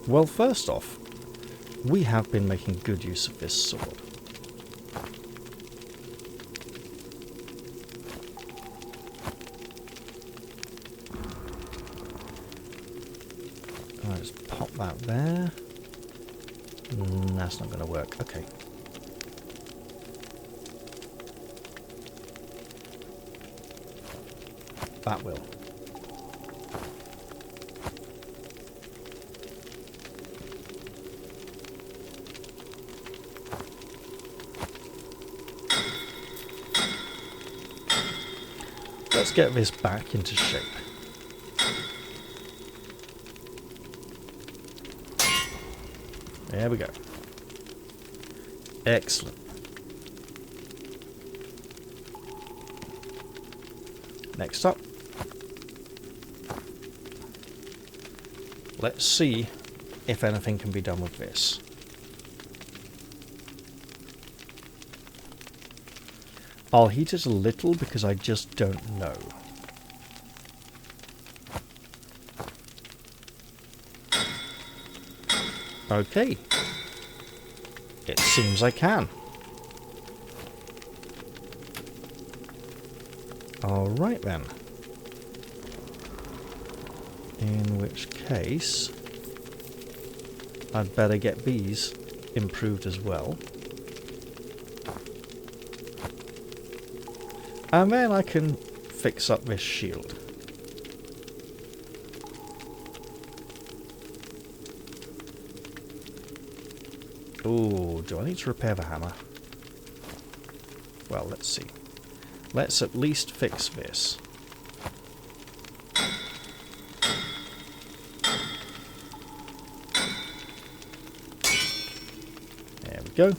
Well, first off, we have been making good use of this sword. I'll just pop that there. That's not going to work. Okay. That will. Let's get this back into shape. There we go. Excellent. Next up, let's see if anything can be done with this. I'll heat it a little because I just don't know. Okay. It seems I can. Alright then. In which case, I'd better get these improved as well. And then I can fix up this shield. Ooh, do I need to repair the hammer? Well, let's see. Let's at least fix this. There we go.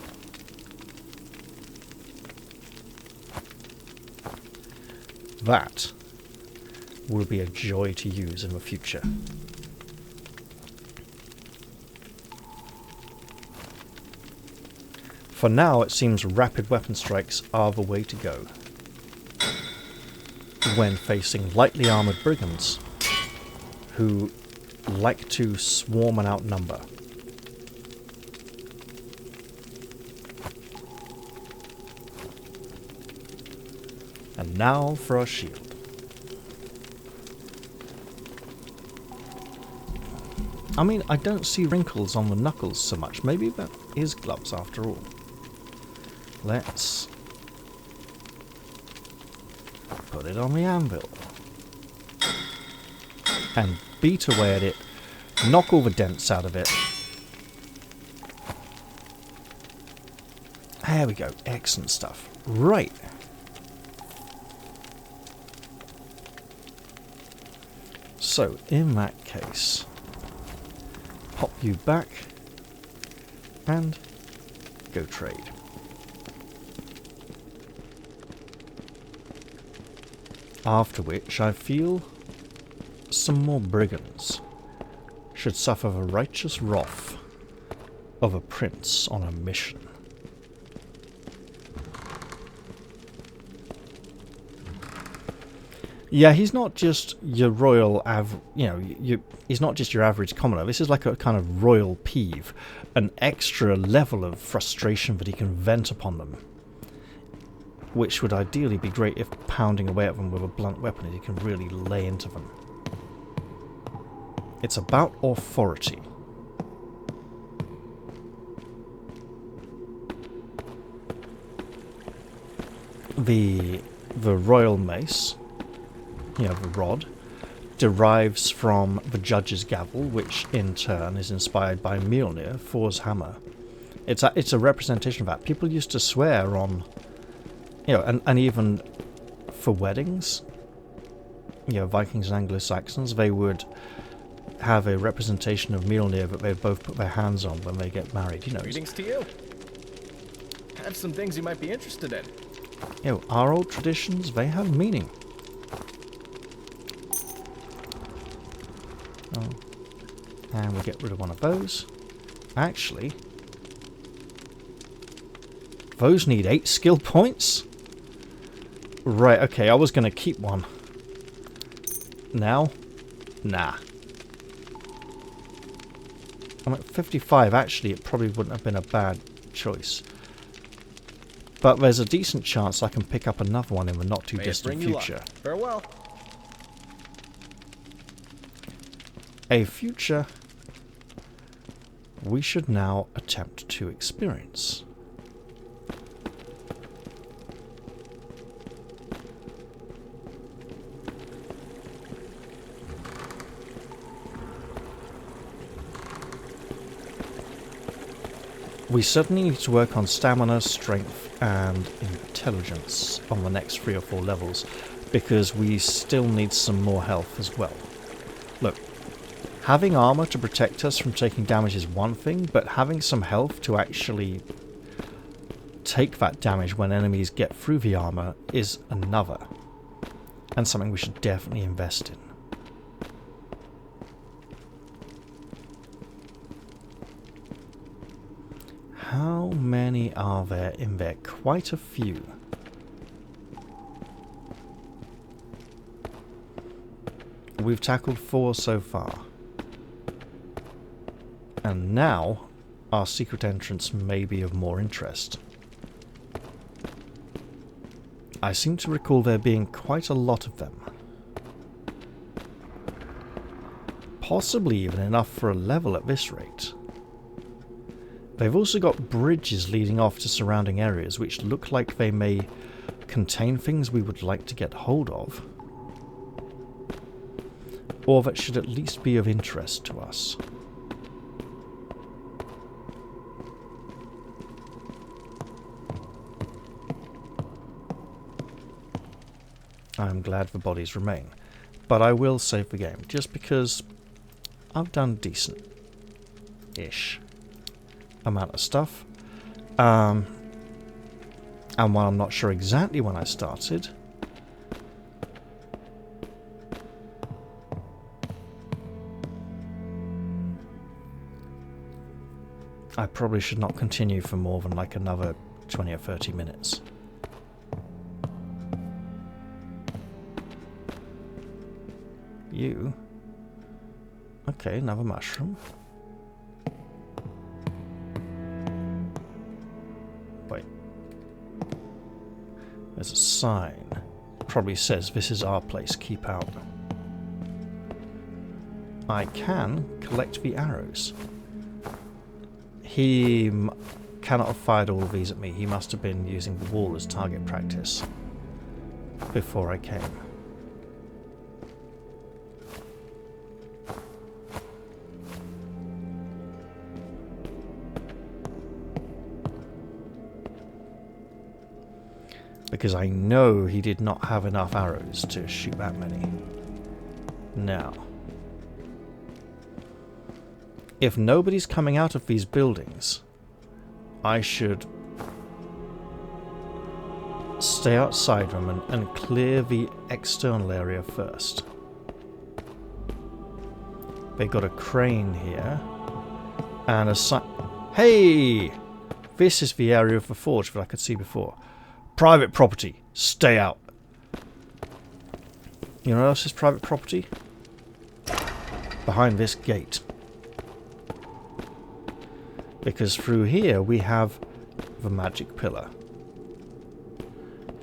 That will be a joy to use in the future. For now, it seems rapid weapon strikes are the way to go when facing lightly armoured brigands who like to swarm and outnumber. And now for our shield. I mean, I don't see wrinkles on the knuckles so much. Maybe that is gloves after all. Let's put it on the anvil. And beat away at it. Knock all the dents out of it. There we go. Excellent stuff. Right. So, in that case, pop you back and go trade. After which I feel some more brigands should suffer the righteous wrath of a prince on a mission. Yeah, he's not just your royal he's not just your average commoner. This is like a kind of royal peeve, an extra level of frustration that he can vent upon them, which would ideally be great if pounding away at them with a blunt weapon, he can really lay into them. It's about authority. The royal mace, the rod, derives from the judge's gavel, which in turn is inspired by Mjolnir, Thor's hammer. It's a representation of that. People used to swear on, and even for weddings, Vikings and Anglo-Saxons, they would have a representation of Mjolnir that they both put their hands on when they get married. Greetings to you. I have some things you might be interested in. Our old traditions, they have meaning. Oh. And we get rid of one of those. Actually, those need 8 skill points? Right, okay, I was going to keep one. Now? Nah. I'm at 55, actually, it probably wouldn't have been a bad choice. But there's a decent chance I can pick up another one in the not too distant future. Farewell. A future we should now attempt to experience. We certainly need to work on stamina, strength, and intelligence on the next 3 or 4 levels, because we still need some more health as well. Look, having armor to protect us from taking damage is one thing, but having some health to actually take that damage when enemies get through the armor is another, and something we should definitely invest in. How many are there in there? Quite a few. We've tackled 4 so far. And now, our secret entrance may be of more interest. I seem to recall there being quite a lot of them. Possibly even enough for a level at this rate. They've also got bridges leading off to surrounding areas which look like they may contain things we would like to get hold of, or that should at least be of interest to us. I'm glad the bodies remain, but I will save the game, just because I've done decent-ish amount of stuff, and while I'm not sure exactly when I started, I probably should not continue for more than like another 20 or 30 minutes. You? Okay, another mushroom. Wait. There's a sign. Probably says this is our place, keep out. I can collect the arrows. He cannot have fired all of these at me. He must have been using the wall as target practice before I came. Because I know he did not have enough arrows to shoot that many. Now, if nobody's coming out of these buildings, I should stay outside them and clear the external area first. They got a crane here. And a Hey! This is the area of the forge that I could see before. Private property. Stay out. You know what else is private property? Behind this gate. Because through here we have the magic pillar.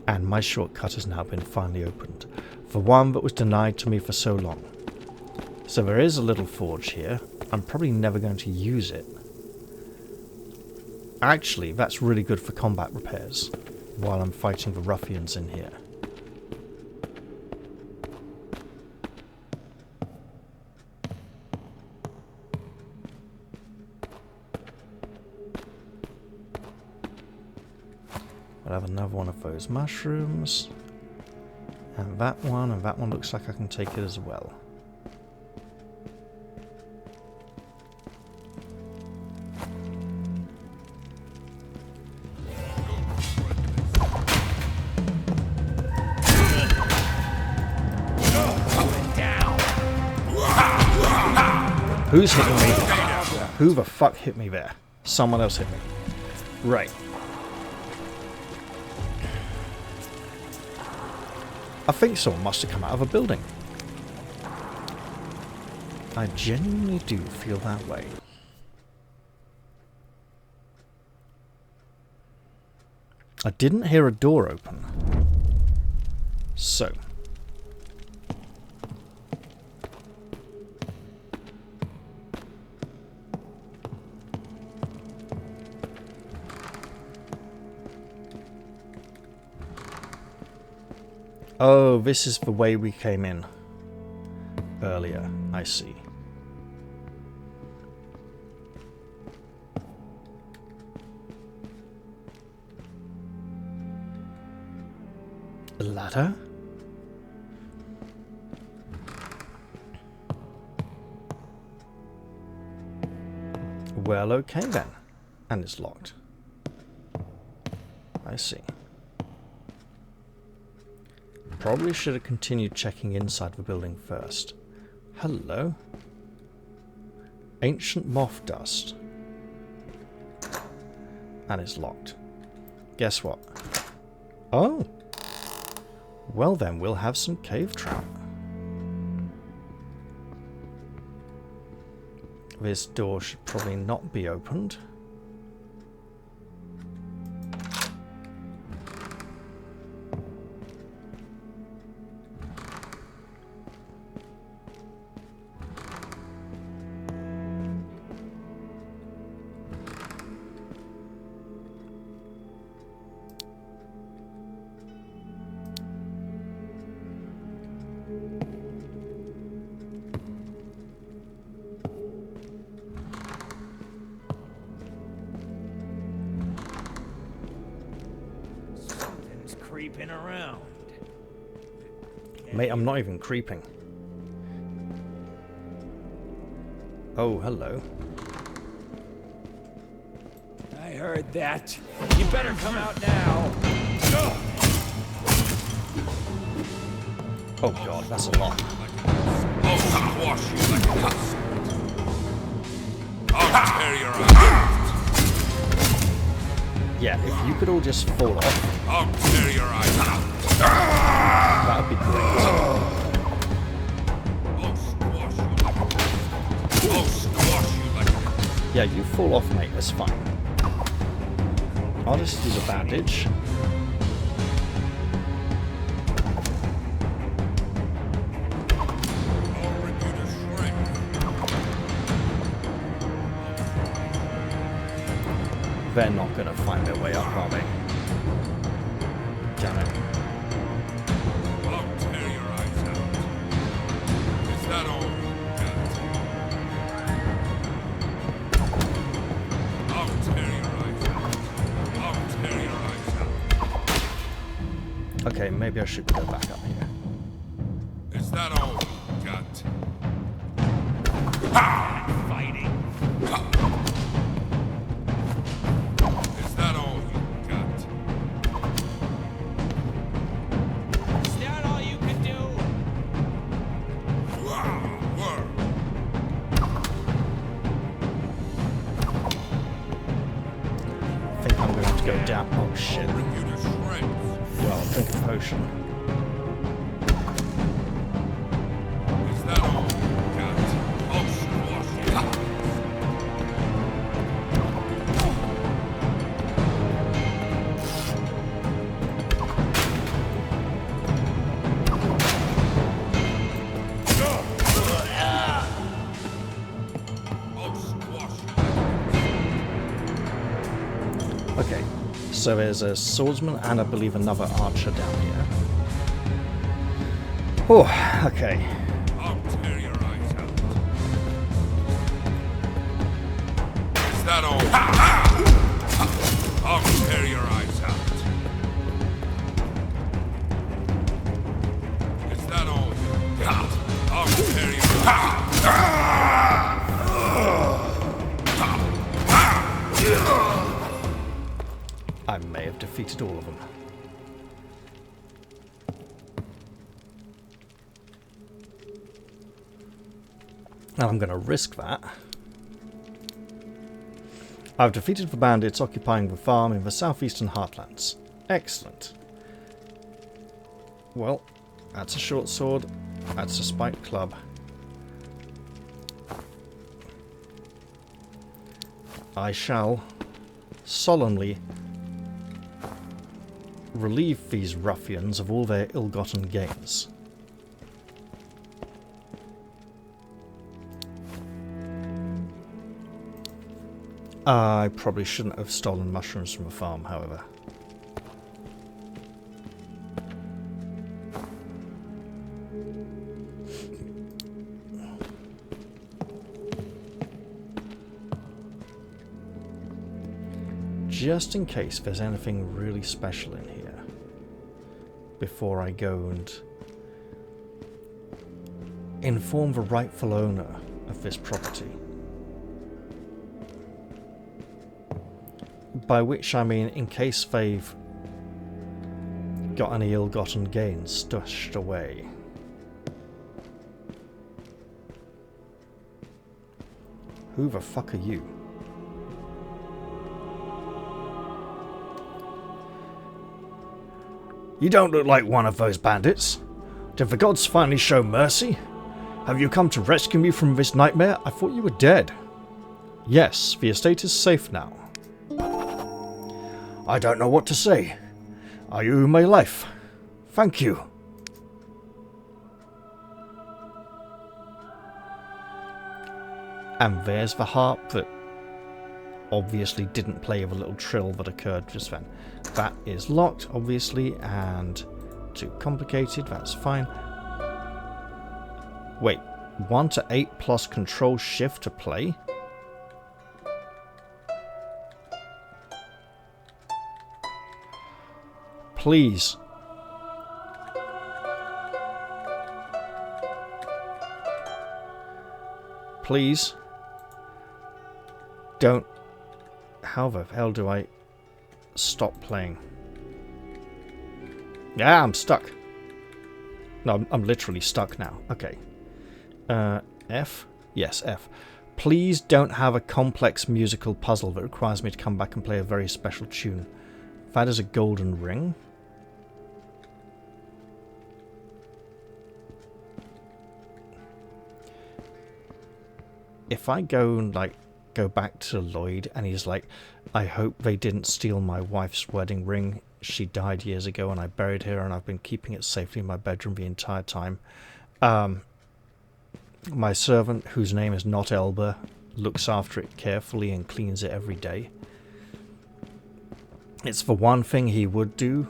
And my shortcut has now been finally opened. The one that was denied to me for so long. So there is a little forge here. I'm probably never going to use it. Actually, that's really good for combat repairs while I'm fighting the ruffians in here. I'll have another one of those mushrooms. And that one looks like I can take it as well. Who's hitting me? Who the fuck hit me there? Someone else hit me. Right. I think someone must have come out of a building. I genuinely do feel that way. I didn't hear a door open. So. Oh, this is the way we came in earlier. I see. A ladder? Well, okay then. And it's locked. I see. Probably should have continued checking inside the building first. Hello. Ancient moth dust. And it's locked. Guess what? Oh. Well then, we'll have some cave trout. This door should probably not be opened. Creeping around. Mate, I'm not even creeping. Oh, hello. I heard that. You better come out now. Oh god, that's a lot. I'll squash you like a husk. I'll tear your eyes. Yeah, if you could all just fall off, I'll tear your eyes out. that would be great. I'll squash you. I'll squash you like a... Yeah, you fall off, mate, that's fine. I'll just use a bandage. I'll rip you to shreds. They're not going to find their way up, are they? Damn it. I'll tear your eyes out. Is that all you got? I'll tear your eyes out. I'll tear your eyes out. Okay, maybe I should go back up here. Is that all you got? Fighting. Is that all you got? Is that all you can do? Word. damn. Oh shit. Rip you to shreds. Well, drink a potion. Is that all, Cat? I'll squash you. I'll squash you. Okay, so there's a swordsman and I believe another archer down here. Oh, okay. I'll tear your eyes out. Is that all? I'll tear your eyes out. Is that all? I'll tear your I may have defeated all of them. Now I'm going to risk that. I've defeated the bandits occupying the farm in the southeastern heartlands. Excellent. Well, that's a short sword. That's a spiked club. I shall solemnly relieve these ruffians of all their ill-gotten gains. I probably shouldn't have stolen mushrooms from a farm, however. Just in case there's anything really special in here, before I go and inform the rightful owner of this property. By which I mean in case they've got any ill-gotten gains stashed away. Who the fuck are you? You don't look like one of those bandits. Did the gods finally show mercy? Have you come to rescue me from this nightmare? I thought you were dead. Yes, the estate is safe now. I don't know what to say. I owe you my life. Thank you. And there's the harp that obviously didn't play the little trill that occurred just then. That is locked, obviously, and too complicated, that's fine. Wait, 1 to 8 plus control shift to play? Please. Please. Don't. How the hell do I stop playing? Yeah, I'm stuck. No, I'm literally stuck now. Okay. F? Yes, F. Please don't have a complex musical puzzle that requires me to come back and play a very special tune. That is a golden ring. If I go and, like, go back to Lloyd and he's like, I hope they didn't steal my wife's wedding ring. She died years ago and I buried her and I've been keeping it safely in my bedroom the entire time. My servant, whose name is not Elba, looks after it carefully and cleans it every day. It's the one thing he would do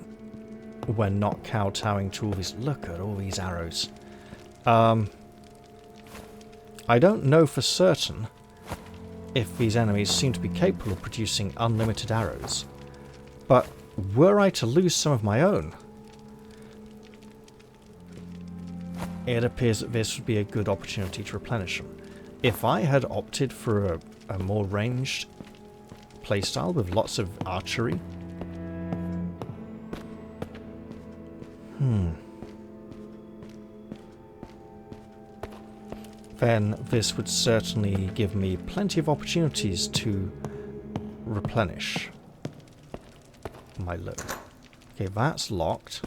when not kowtowing to all these... Look at all these arrows. I don't know for certain if these enemies seem to be capable of producing unlimited arrows, but were I to lose some of my own, it appears that this would be a good opportunity to replenish them. If I had opted for a more ranged playstyle with lots of archery, then this would certainly give me plenty of opportunities to replenish. my load. Okay, that's locked.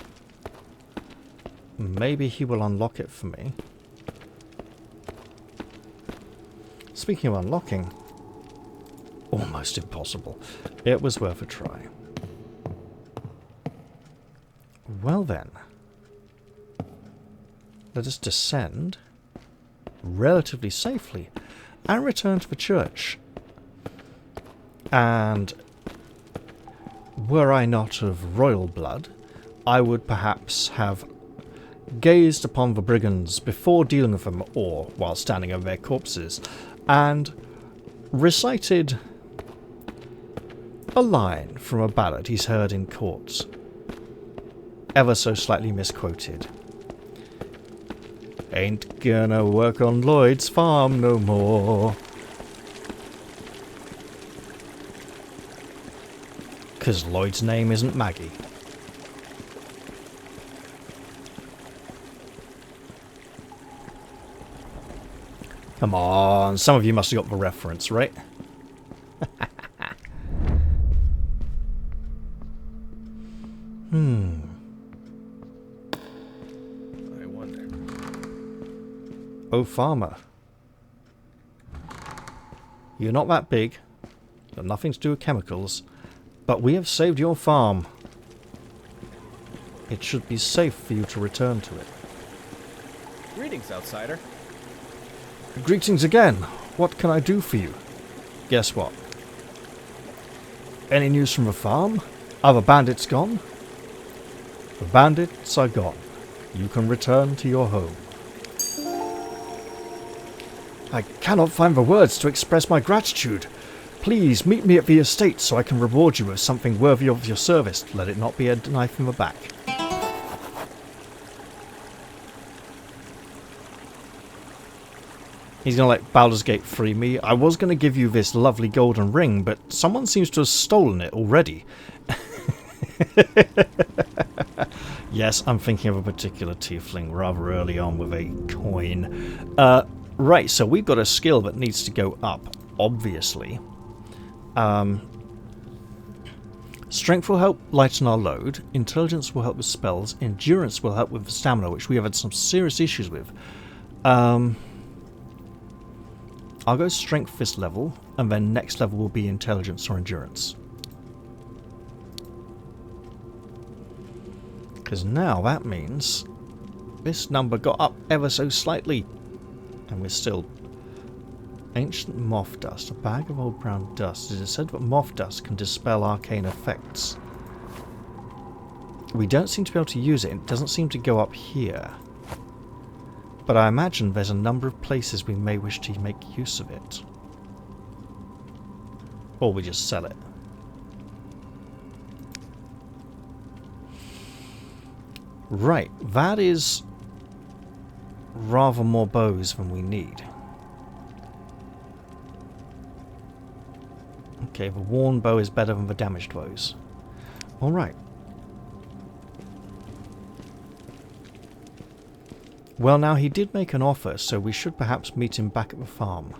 Maybe he will unlock it for me. Speaking of unlocking, almost impossible. It was worth a try. Well then, let us descend relatively safely and return to the church. And were I not of royal blood, I would perhaps have gazed upon the brigands before dealing with them, or while standing over their corpses, and recited a line from a ballad he's heard in court, ever so slightly misquoted. Ain't gonna work on Lloyd's farm no more. 'Cause Lloyd's name isn't Maggie. Come on, some of you must have got the reference, right? I wonder. Oh, farmer. You're not that big. Got nothing to do with chemicals. But we have saved your farm. It should be safe for you to return to it. Greetings, outsider. Greetings again. What can I do for you? Guess what? Any news from the farm? Are the bandits gone? The bandits are gone. You can return to your home. I cannot find the words to express my gratitude. Please meet me at the estate so I can reward you with something worthy of your service. Let it not be a knife in the back. He's going to let Baldur's Gate free me. I was going to give you this lovely golden ring, but someone seems to have stolen it already. Yes, I'm thinking of a particular tiefling rather early on with a coin. Right, so we've got a skill that needs to go up, obviously. Strength will help lighten our load. Intelligence will help with spells. Endurance will help with stamina, which we have had some serious issues with. I'll go strength this level, and then next level will be intelligence or endurance. Because now that means this number got up ever so slightly. And we're still... Ancient moth dust. A bag of old brown dust. It is said that moth dust can dispel arcane effects. We don't seem to be able to use it. It doesn't seem to go up here. But I imagine there's a number of places we may wish to make use of it. Or we just sell it. Right, that is rather more bows than we need. Okay, the worn bow is better than the damaged bows. Alright. Well, now he did make an offer, so we should perhaps meet him back at the farm.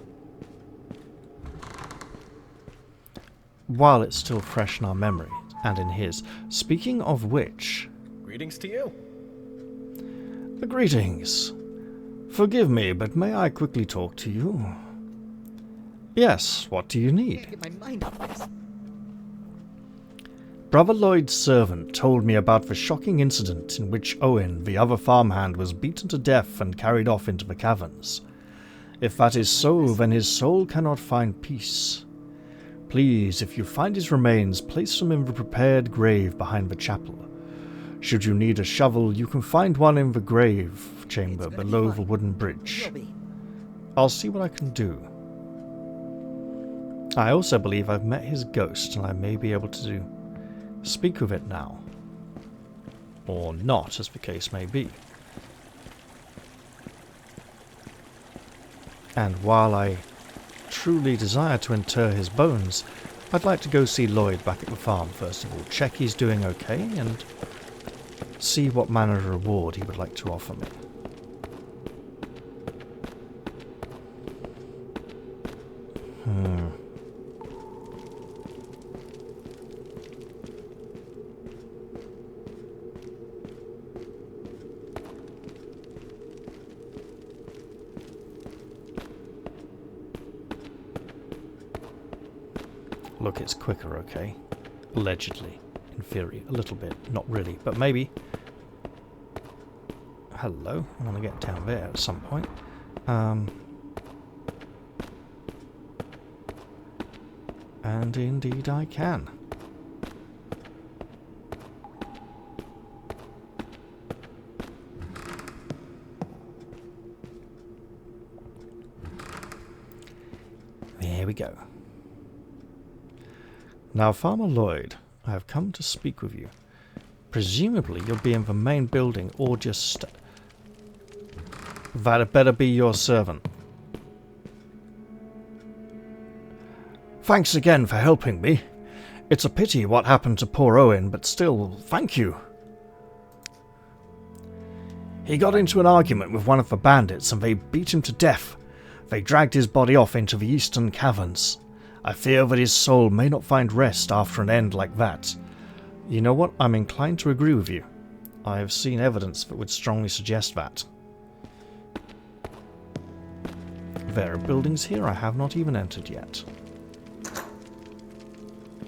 While it's still fresh in our memory, and in his. Speaking of which... Greetings to you. Greetings. Forgive me, but may I quickly talk to you? Yes, what do you need? Get my mind off this. Brother Lloyd's servant told me about the shocking incident in which Owen, the other farmhand, was beaten to death and carried off into the caverns. If that is so, then his soul cannot find peace. Please, if you find his remains, place them in the prepared grave behind the chapel. Should you need a shovel, you can find one in the grave chamber below the wooden bridge. I'll see what I can do. I also believe I've met his ghost, and I may be able to speak with it now. Or not, as the case may be. And while I truly desire to inter his bones, I'd like to go see Lloyd back at the farm first of all, check he's doing okay, and see what manner of reward he would like to offer me. Look, it's quicker, okay? Allegedly. In theory. A little bit. Not really, but maybe. Hello. I want to get down there at some point. And indeed I can. There we go. Now, Farmer Lloyd, I have come to speak with you. Presumably you'll be in the main building or just... That had better be your servant. Thanks again for helping me. It's a pity what happened to poor Owen, but still, thank you. He got into an argument with one of the bandits and they beat him to death. They dragged his body off into the eastern caverns. I fear that his soul may not find rest after an end like that. You know what? I'm inclined to agree with you. I have seen evidence that would strongly suggest that. There are buildings here I have not even entered yet.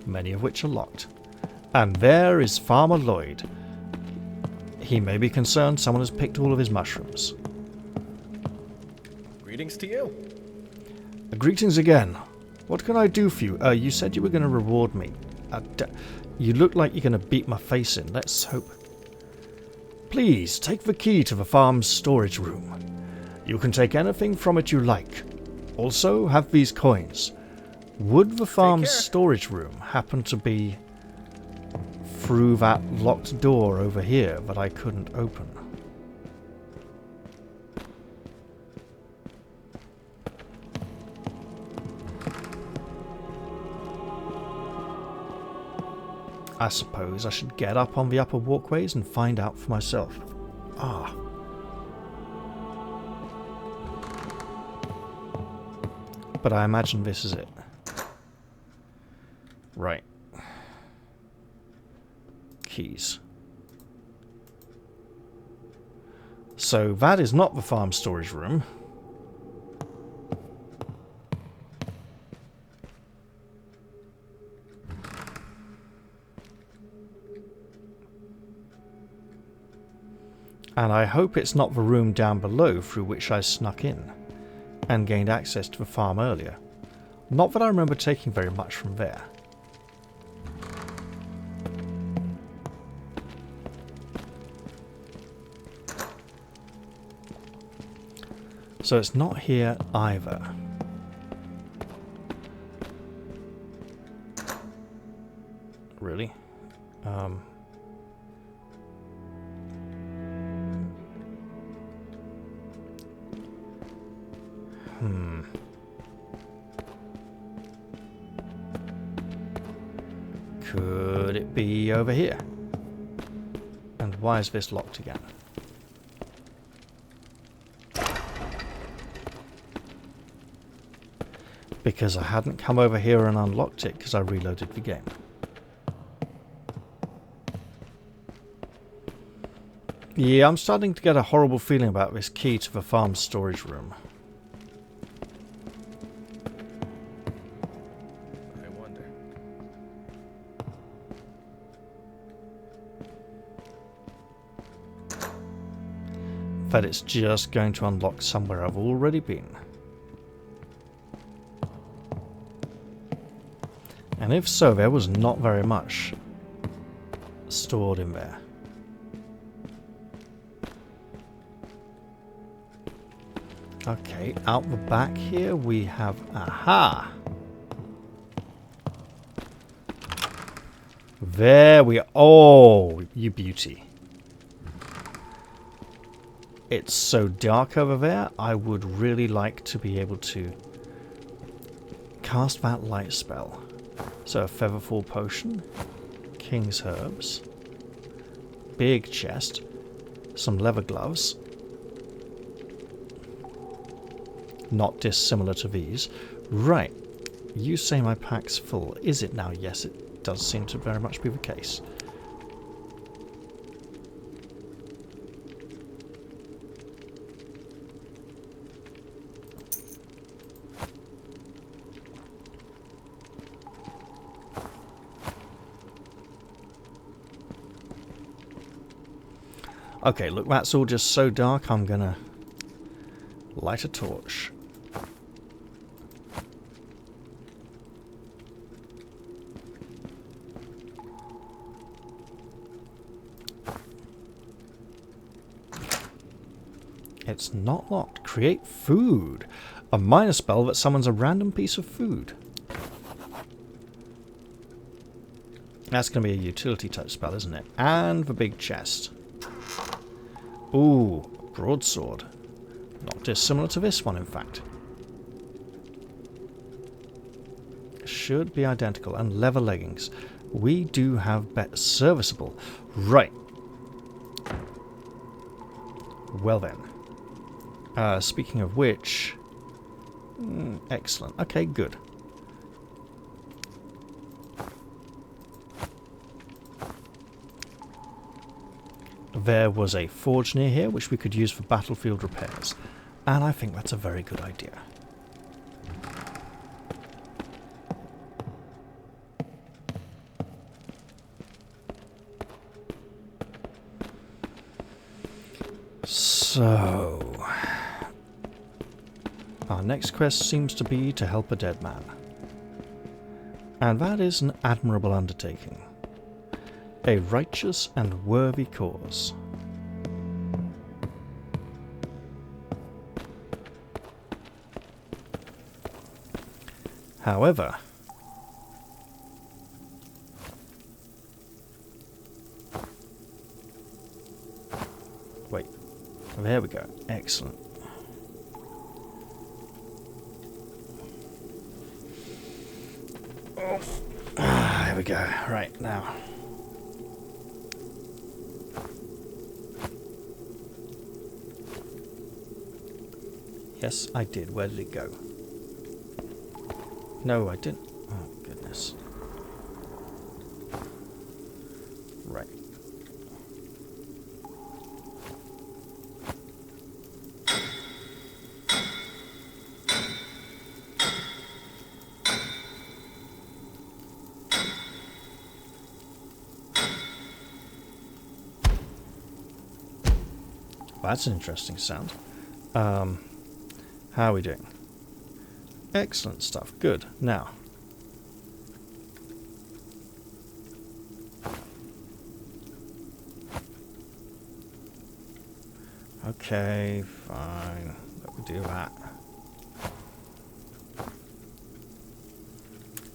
Many of which are locked. And there is Farmer Lloyd. He may be concerned someone has picked all of his mushrooms. Greetings to you. Greetings again. What can I do for you? You said you were going to reward me. You look like you're going to beat my face in. Let's hope. Please, take the key to the farm's storage room. You can take anything from it you like. Also, have these coins. Would the farm's storage room happen to be through that locked door over here that I couldn't open? I suppose I should get up on the upper walkways and find out for myself. Ah. But I imagine this is it. Right. Keys. So that is not the farm storage room. And I hope it's not the room down below through which I snuck in and gained access to the farm earlier. Not that I remember taking very much from there. So it's not here either. Really? Could it be over here? And why is this locked again? Because I hadn't come over here and unlocked it because I reloaded the game. Yeah, I'm starting to get a horrible feeling about this key to the farm storage room. I wonder. That it's just going to unlock somewhere I've already been. And if so, there was not very much stored in there. Okay, out the back here we have... Aha! There we are. Oh, you beauty. It's so dark over there, I would really like to be able to cast that light spell. So a Featherfall Potion, King's Herbs, big chest, some leather gloves, not dissimilar to these. Right, you say my pack's full. Is it now? Yes, it does seem to very much be the case. Okay, look, that's all just so dark, I'm gonna light a torch. It's not locked. Create food. A minor spell that summons a random piece of food. That's going to be a utility type spell, isn't it? And the big chest. Ooh, broadsword. Not dissimilar to this one, in fact. Should be identical. And leather leggings. We do have better serviceable. Right. Well then. Speaking of which... excellent. Okay, good. There was a forge near here, which we could use for battlefield repairs. And I think that's a very good idea. So... our next quest seems to be to help a dead man. And that is an admirable undertaking. A righteous and worthy cause. However... wait. There we go. Excellent. There we go. Right, now. Yes, I did. Where did it go? No, I didn't. Oh, goodness. Right. That's an interesting sound. How are we doing? Excellent stuff. Good. Now. Okay, fine. Let me do that.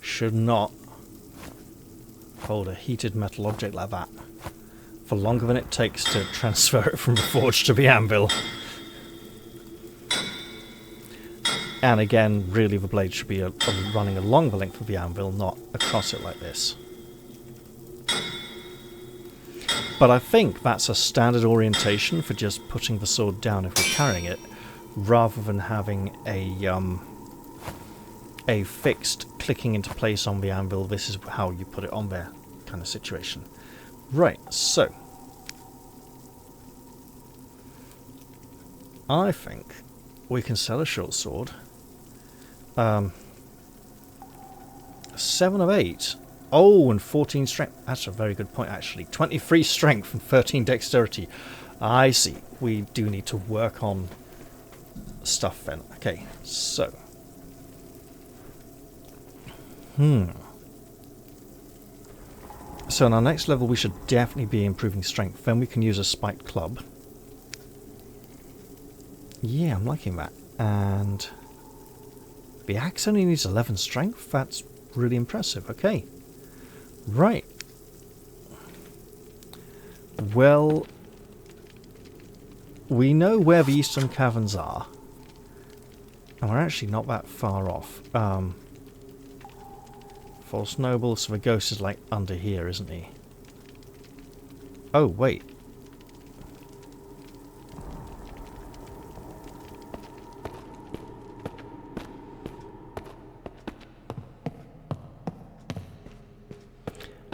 Should not hold a heated metal object like that for longer than it takes to transfer it from the forge to the anvil. And again, really the blade should be running along the length of the anvil, not across it like this. But I think that's a standard orientation for just putting the sword down if we're carrying it, rather than having a fixed clicking into place on the anvil, this is how you put it on there kind of situation. Right, so I think we can sell a short sword. 7 of 8. Oh, and 14 strength. That's a very good point, actually. 23 strength and 13 dexterity. I see. We do need to work on stuff then. Okay, so. So on our next level, we should definitely be improving strength. Then we can use a spiked club. Yeah, I'm liking that. And the axe only needs 11 strength. That's really impressive. Okay. Right. Well, we know where the eastern caverns are. And we're actually not that far off. False noble, so the ghost is like under here, isn't he? Oh, wait.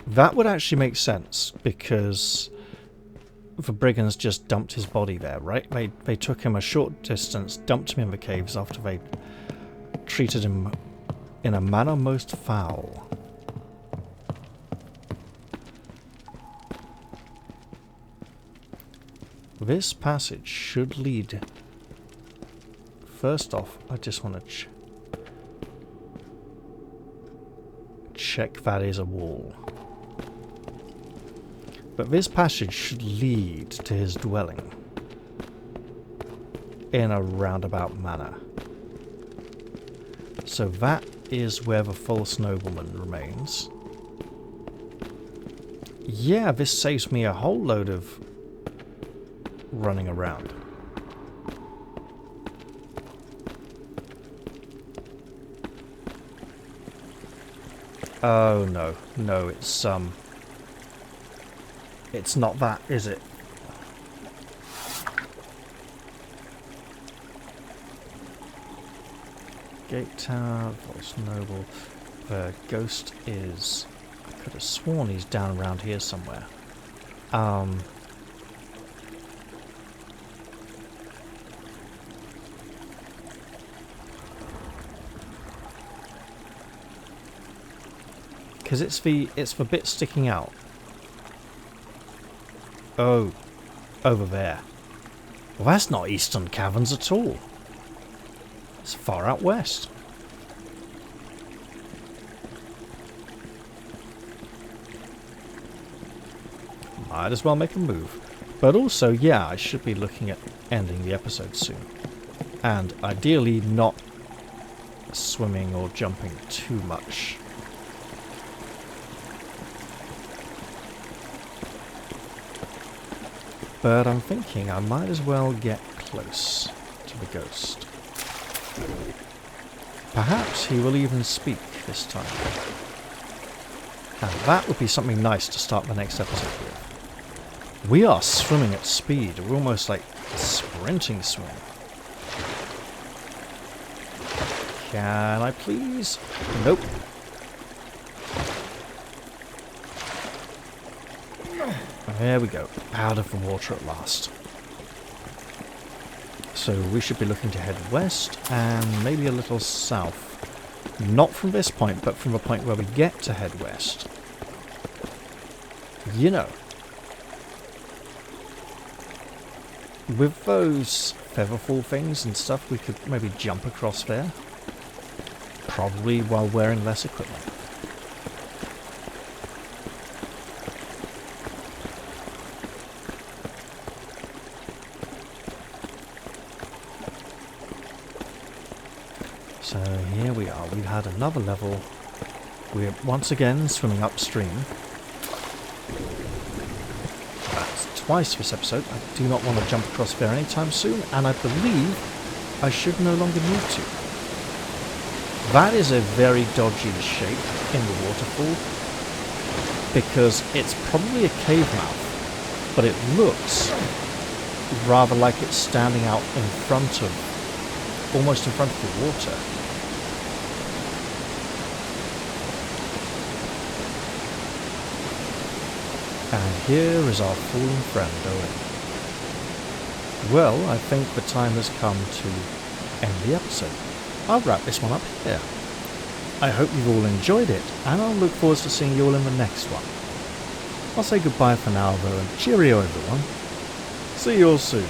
That would actually make sense, because the brigands just dumped his body there, right? They took him a short distance, dumped him in the caves after they treated him in a manner most foul. This passage should lead... First off, I just want to check that is a wall. But this passage should lead to his dwelling in a roundabout manner. So that is where the false nobleman remains. Yeah, this saves me a whole load of running around. Oh no, no, it's not that, is it? Gate tower, false noble. The ghost is... I could have sworn he's down around here somewhere. Because it's the bit sticking out. Oh, over there. Well, that's not Eastern Caverns at all. It's far out west. Might as well make a move. But also, yeah, I should be looking at ending the episode soon. And ideally not swimming or jumping too much. But I'm thinking I might as well get close to the ghost. Perhaps he will even speak this time. And that would be something nice to start the next episode with. We are swimming at speed. We're almost like sprinting swim. Can I please? Nope. There we go. Out of the water at last. So we should be looking to head west and maybe a little south. Not from this point, but from the point where we get to head west. You know. With those featherfall things and stuff, we could maybe jump across there. Probably while wearing less equipment. So here we are, we've had another level. We're once again swimming upstream. That's twice this episode. I do not want to jump across there anytime soon, and I believe I should no longer need to. That is a very dodgy shape in the waterfall, because it's probably a cave mouth, but it looks rather like it's standing out in front of, almost in front of the water. And here is our fallen friend, Owen. Well, I think the time has come to end the episode. I'll wrap this one up here. I hope you've all enjoyed it, and I'll look forward to seeing you all in the next one. I'll say goodbye for now, though, and cheerio, everyone. See you all soon.